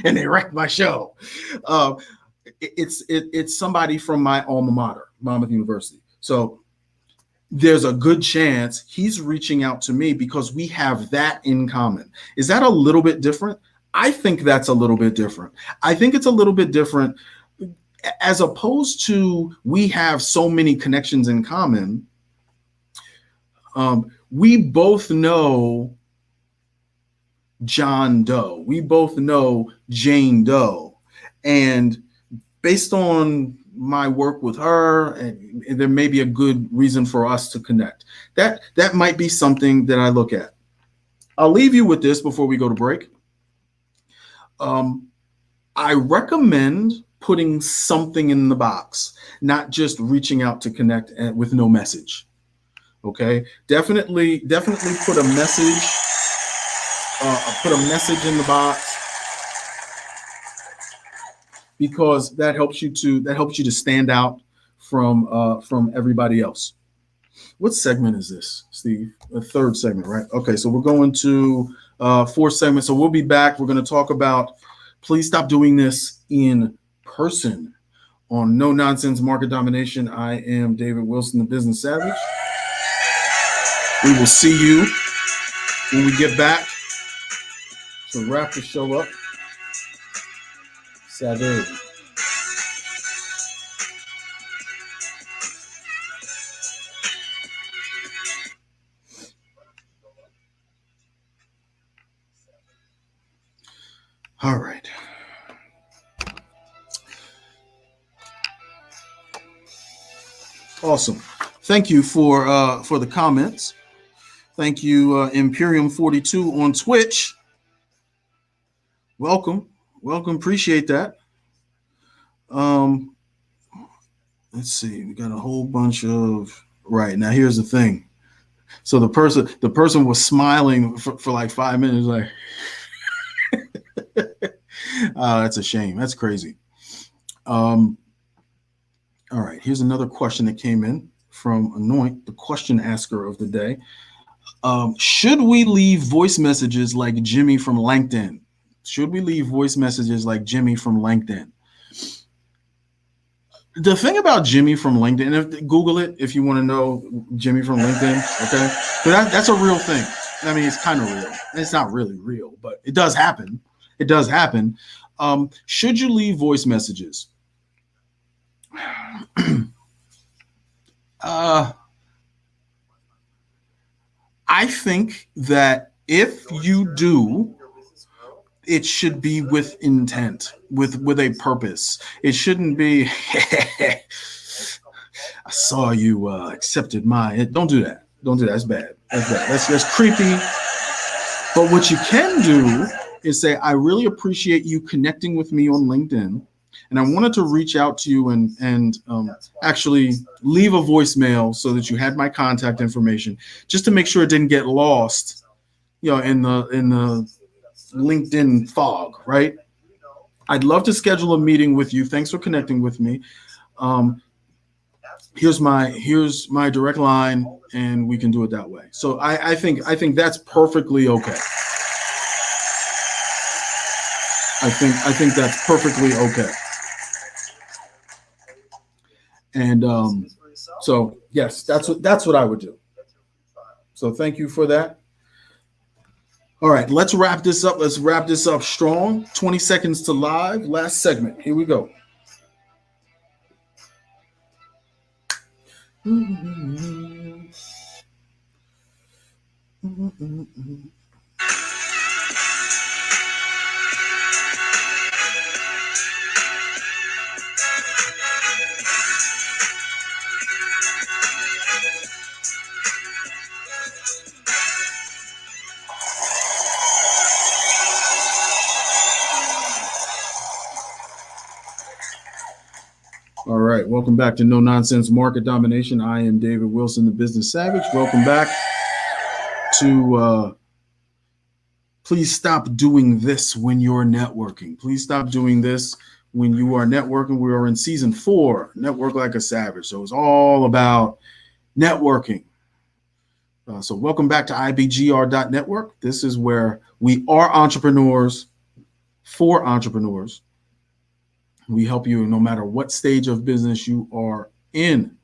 and they wrecked my show. It's somebody from my alma mater, Monmouth University. So there's a good chance he's reaching out to me because we have that in common. Is that a little bit different? I think that's a little bit different. I think it's a little bit different as opposed to we have so many connections in common. We both know John Doe. We both know Jane Doe. And based on my work with her, and there may be a good reason for us to connect. That might be something that I look at. I'll leave you with this before we go to break. I recommend putting something in the box, not just reaching out to connect with no message. Okay, definitely put a message. Put a message in the box, because that helps you to stand out from everybody else. What segment is this, Steve? The third segment, right? Okay, so we're going to fourth segment. So we'll be back. We're going to talk about please stop doing this in person on No Nonsense Market Domination. I am David Wilson, the Business Savage. We will see you when we get back to wrap the show up. Savage. All right. Awesome. Thank you for the comments. Thank you, Imperium 42 on Twitch. Welcome. Appreciate that. Let's see. We got a whole bunch of right now. Here's the thing. So the person was smiling for like 5 minutes, like, oh, that's a shame. That's crazy. All right. Here's another question that came in from Anoint, the question asker of the day. Should we leave voice messages like Jimmy from LinkedIn? Should we leave voice messages like Jimmy from LinkedIn? The thing about Jimmy from LinkedIn, Google it if you want to know Jimmy from LinkedIn, okay? But that's a real thing. I mean, it's kind of real. It's not really real, but it does happen. It does happen. Should you leave voice messages? I think that if you do, it should be with intent, with a purpose. It shouldn't be, I saw you accepted mine. Don't do that. Don't do that. That's bad. That's creepy. But what you can do is say, I really appreciate you connecting with me on LinkedIn. And I wanted to reach out to you and actually leave a voicemail so that you had my contact information, just to make sure it didn't get lost, in the LinkedIn fog, right? I'd love to schedule a meeting with you. Thanks for connecting with me. Here's my direct line, and we can do it that way. So I think that's perfectly okay. I think that's perfectly okay. And so yes, that's what I would do. So thank you for that. All right, let's wrap this up. Let's wrap this up strong. 20 seconds to live. Last segment. Here we go. All right, welcome back to No Nonsense Market Domination. I am David Wilson, the Business Savage. Welcome back to please stop doing this when you're networking. Please stop doing this when you are networking. We are in season 4, Network Like a Savage. So it's all about networking. So welcome back to IBGR.Network. This is where we are entrepreneurs for entrepreneurs. We help you no matter what stage of business you are in,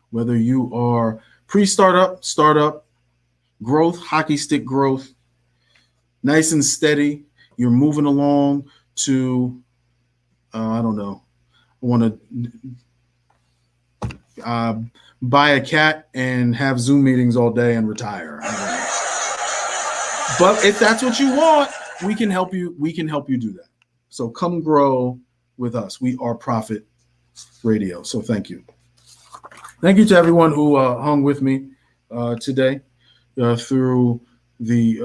whether you are Pre-startup, startup, growth, hockey stick growth, nice and steady. You're moving along to, I don't know, I want to buy a cat and have Zoom meetings all day and retire. But if that's what you want, we can help you. We can help you do that. So come grow with us. We are Profit Radio. So thank you. Thank you to everyone who hung with me today through the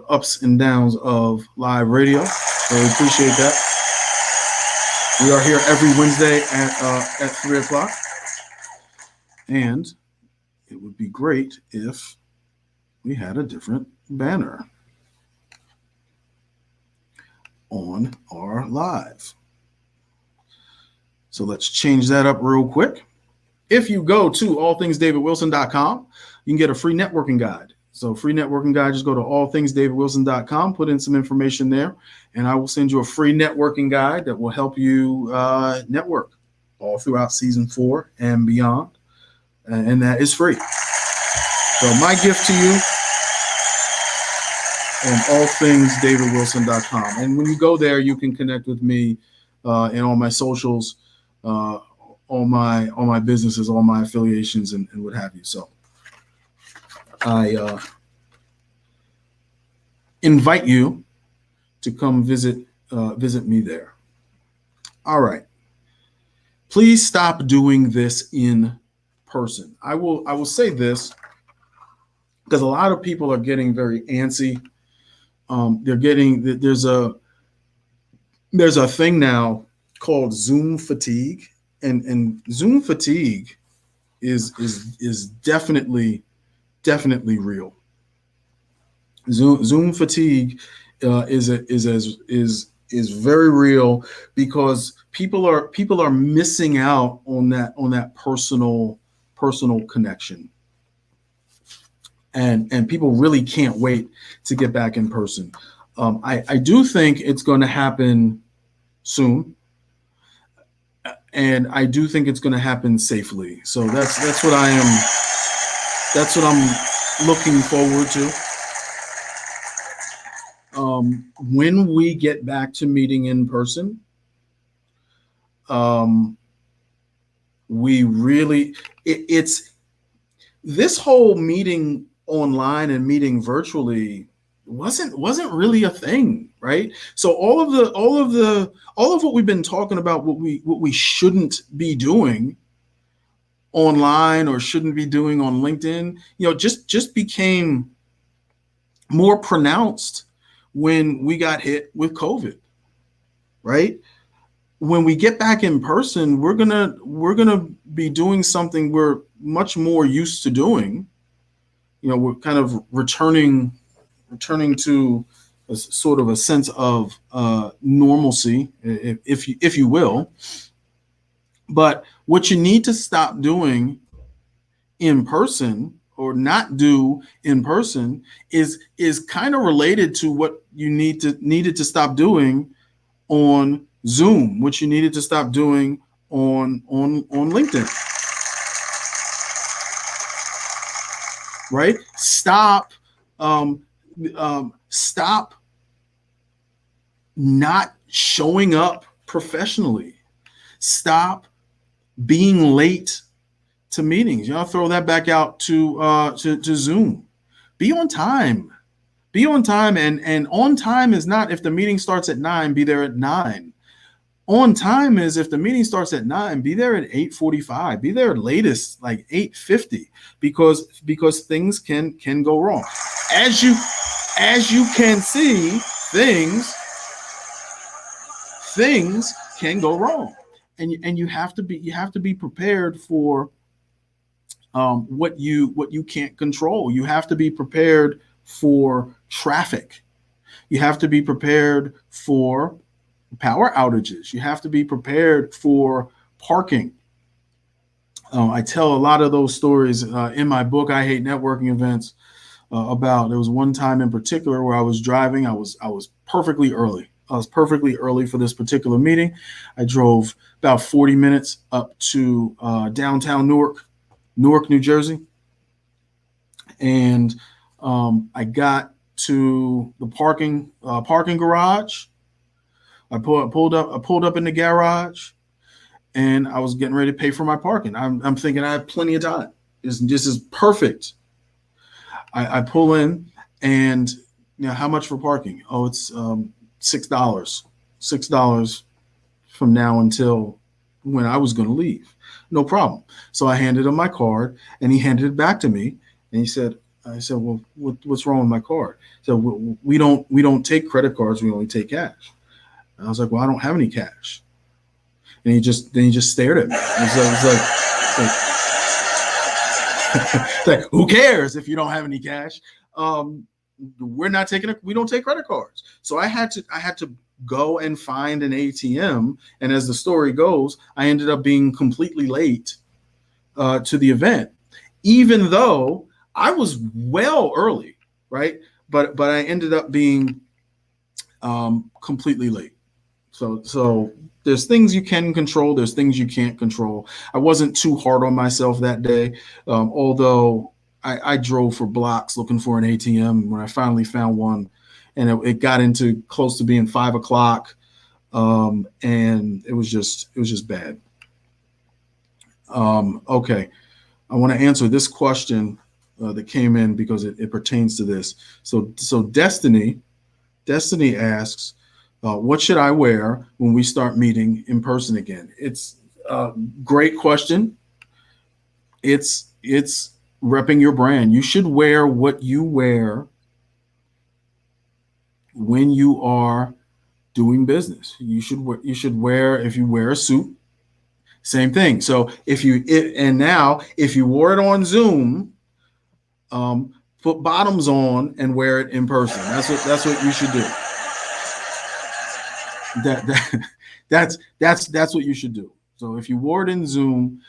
ups and downs of live radio. Really appreciate that. We are here every Wednesday at 3 o'clock. And it would be great if we had a different banner on our live. So let's change that up real quick. If you go to allthingsdavidwilson.com, you can get a free networking guide. So free networking guide, just go to allthingsdavidwilson.com, put in some information there, and I will send you a free networking guide that will help you network all throughout season 4 and beyond. And that is free. So my gift to you on allthingsdavidwilson.com. And when you go there, you can connect with me in all my socials, all my businesses, all my affiliations, and what have you. So I invite you to come visit me there. All right. Please stop doing this in person. I will say this because a lot of people are getting very antsy. There's a thing now called Zoom fatigue, and Zoom fatigue is definitely real. Zoom fatigue is very real because people are missing out on that personal connection. And people really can't wait to get back in person. I do think it's going to happen soon, and I do think it's going to happen safely. So that's what I'm looking forward to. When we get back to meeting in person, it's this whole meeting online and meeting virtually wasn't really a thing, right? So all of what we've been talking about, what we shouldn't be doing online or shouldn't be doing on LinkedIn, just became more pronounced when we got hit with COVID, right? When we get back in person, we're gonna be doing something we're much more used to doing. We're kind of returning to a sort of a sense of normalcy, if you will. But what you need to stop doing in person or not do in person is kind of related to what you needed to stop doing on Zoom, what you needed to stop doing on LinkedIn. Right? Stop not showing up professionally. Stop being late to meetings. Throw that back out to Zoom. Be on time. Be on time, and on time is not if the meeting starts at 9, be there at 9. On time is if the meeting starts at 9, be there at 8:45. Be there at latest like 8:50, because things can go wrong. As you can see, things can go wrong, and you have to be prepared for what you can't control. You have to be prepared for traffic. You have to be prepared for power outages. You have to be prepared for parking. I tell a lot of those stories in my book, I Hate Networking Events, about there was one time in particular where I was driving. I was perfectly early. I was perfectly early for this particular meeting. I drove about 40 minutes up to downtown Newark, New Jersey. And I got to the parking garage. I pulled up in the garage, and I was getting ready to pay for my parking. I'm thinking I have plenty of time. This is perfect. I pull in, and how much for parking? Oh, it's $6. $6 from now until when I was going to leave. No problem. So I handed him my card, and he handed it back to me, and I said, well, what's wrong with my card? So we don't take credit cards. We only take cash. And I was like, well, I don't have any cash. And he just stared at me. It's like, who cares if you don't have any cash? We don't take credit cards. So I had to go and find an ATM. And as the story goes, I ended up being completely late to the event, even though I was well early, right? But I ended up being completely late. So there's things you can control. There's things you can't control. I wasn't too hard on myself that day, although I drove for blocks looking for an ATM. When I finally found one, and it got into close to being 5 o'clock, and it was just bad. Okay, I want to answer this question that came in because it pertains to this. So Destiny asks, what should I wear when we start meeting in person again? It's a great question. It's repping your brand. You should wear what you wear when you are doing business. You should wear, if you wear a suit, same thing. So if you wore it on Zoom, put bottoms on and wear it in person. That's what you should do. That's what you should do. So if you wore it in Zoom,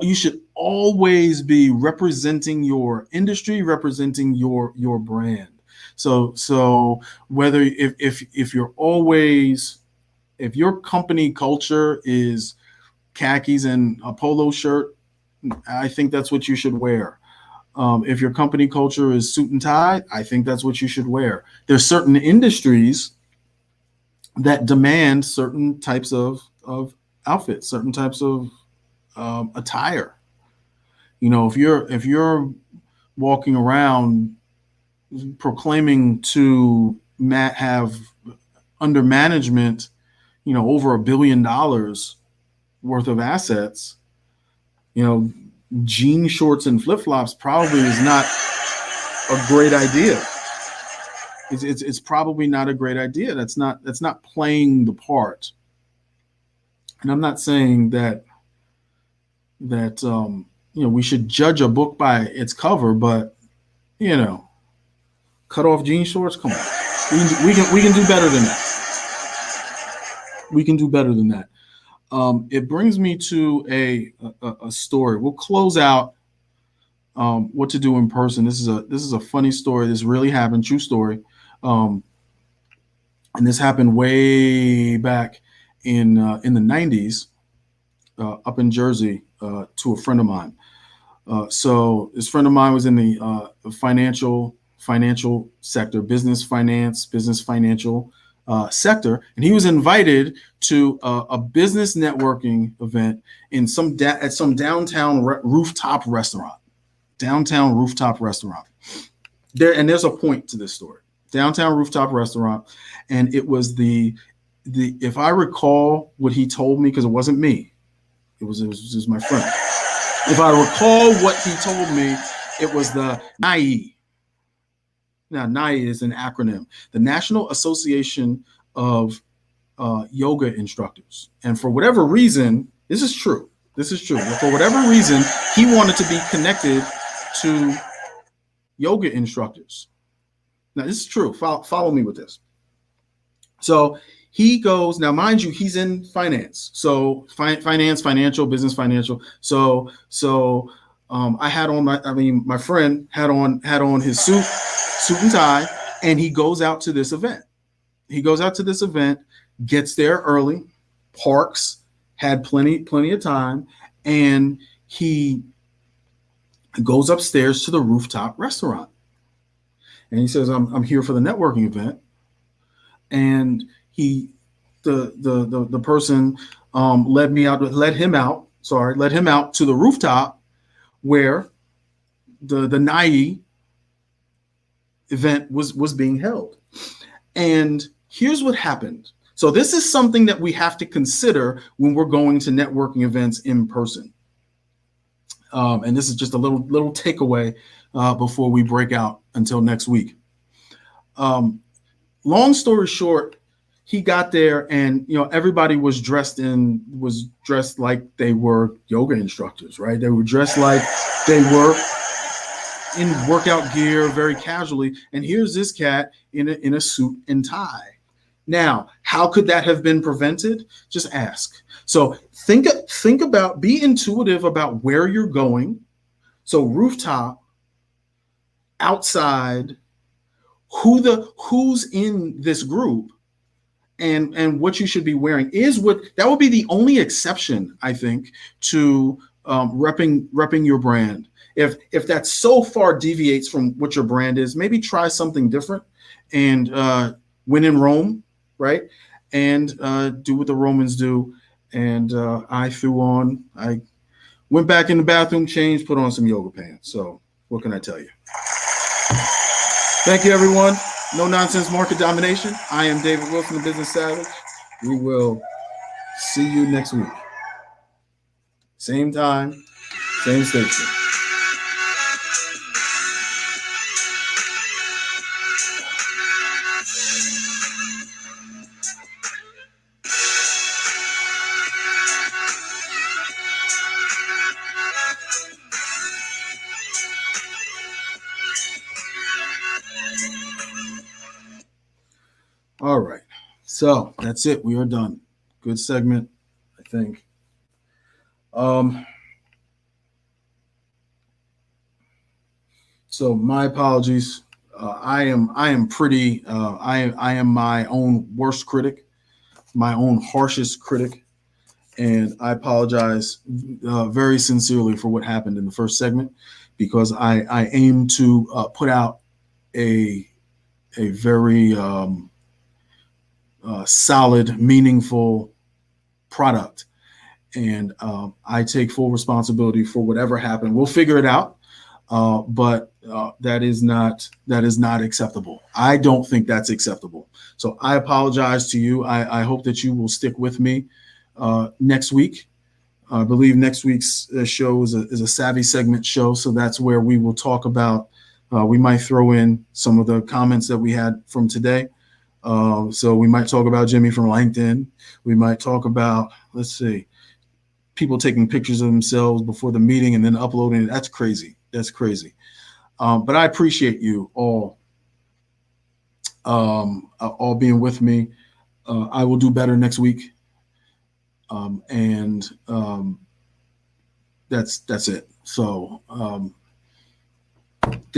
you should always be representing your industry, representing your brand. So whether if your company culture is khakis and a polo shirt, I think that's what you should wear. If your company culture is suit and tie, I think that's what you should wear. There's certain industries that demand certain types of outfits, certain types of attire. If you're walking around proclaiming to have under management, over $1 billion worth of assets, jean shorts and flip-flops probably is not a great idea. It's probably not a great idea. That's not playing the part. And I'm not saying that we should judge a book by its cover, but cut off jean shorts. Come on, we can do better than that. We can do better than that. It brings me to a story. We'll close out what to do in person. This is a funny story. This really happened, true story. And this happened way back in the 90s up in Jersey to a friend of mine. So this friend of mine was in the financial sector, business financial sector, and he was invited to a business networking event in at some downtown rooftop restaurant. There's a point to this story. Downtown rooftop restaurant, and it was the if I recall what he told me, because it wasn't me, it was my friend. If I recall what he told me, it was the NIE. Now, NIE is an acronym, the National Association of Yoga Instructors. And for whatever reason, this is true. For whatever reason, he wanted to be connected to yoga instructors. Now, this is true. Follow me with this. So he goes, now, mind you, he's in finance. So financial, business financial. So I had on my friend had on his suit and tie, and he goes out to this event. Gets there early, parks, had plenty of time, and he goes upstairs to the rooftop restaurant. And he says, I'm here for the networking event. And the person led him out to the rooftop where the NIE event was being held. And here's what happened. So this is something that we have to consider when we're going to networking events in person. And this is just a little takeaway before we break out until next week. Long story short, he got there, and everybody was dressed like they were yoga instructors, right? They were dressed like they were in workout gear, very casually. And here's this cat in a suit and tie. Now, how could that have been prevented? Just ask. So think about, be intuitive about where you're going. So rooftop, outside, who's in this group, and what you should be wearing that would be the only exception, I think, to repping your brand. If that so far deviates from what your brand is, maybe try something different and when in Rome, right? And do what the Romans do. And I went back in the bathroom, changed, put on some yoga pants. So what can I tell you? Thank you, everyone. No Nonsense Market Domination. I am David Wilson, the Business Savage. We will see you next week. Same time, same station. All right. So that's it. We are done. Good segment, I think. So my apologies. I am pretty. I am my own worst critic, my own harshest critic, and I apologize very sincerely for what happened in the first segment, because I aim to put out a very solid, meaningful product, and I take full responsibility for whatever happened. We'll figure it out, but that is not acceptable. I don't think that's acceptable. So I apologize to you. I hope that you will stick with me next week. I believe next week's show is a savvy segment show, so that's where we will talk about. We might throw in some of the comments that we had from today. So we might talk about Jimmy from LinkedIn. We might talk about, let's see, people taking pictures of themselves before the meeting and then uploading it. That's crazy. That's crazy. But I appreciate you all being with me. I will do better next week. And that's it. So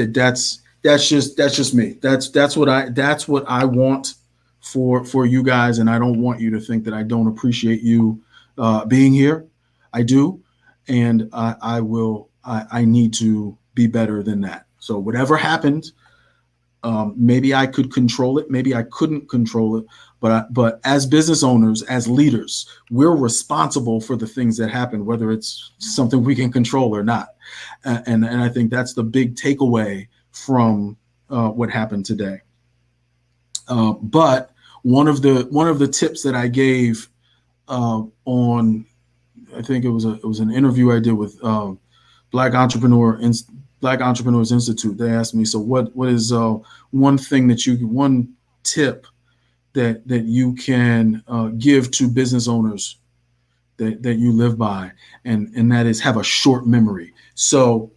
that's just me. That's what I want for you guys, and I don't want you to think that I don't appreciate you being here. I do, and I need to be better than that. So whatever happened, maybe I could control it, maybe I couldn't control it, but as business owners, as leaders, we're responsible for the things that happen, whether it's something we can control or not. And I think that's the big takeaway from what happened today. But one of the tips that I gave on, I think it was an interview I did with Black Entrepreneurs Institute. They asked me, so what is one tip that you can give to business owners that you live by, and that is have a short memory. So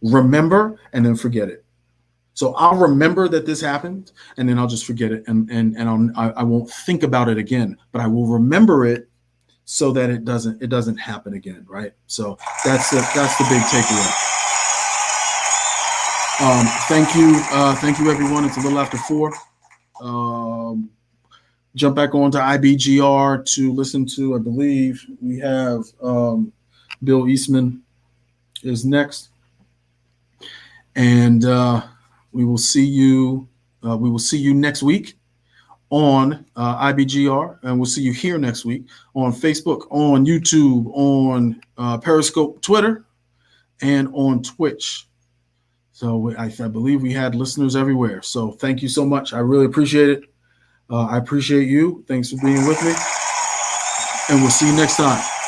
remember and then forget it. So I'll remember that this happened, and then I'll just forget it, and I won't think about it again. But I will remember it so that it doesn't happen again, right? So that's the big takeaway. Thank you, everyone. It's a little after 4. Jump back on to IBGR to listen to, I believe we have Bill Eastman is next, and we will see you. We will see you next week on IBGR, and we'll see you here next week on Facebook, on YouTube, on Periscope, Twitter, and on Twitch. So I believe we had listeners everywhere. So thank you so much. I really appreciate it. I appreciate you. Thanks for being with me, and we'll see you next time.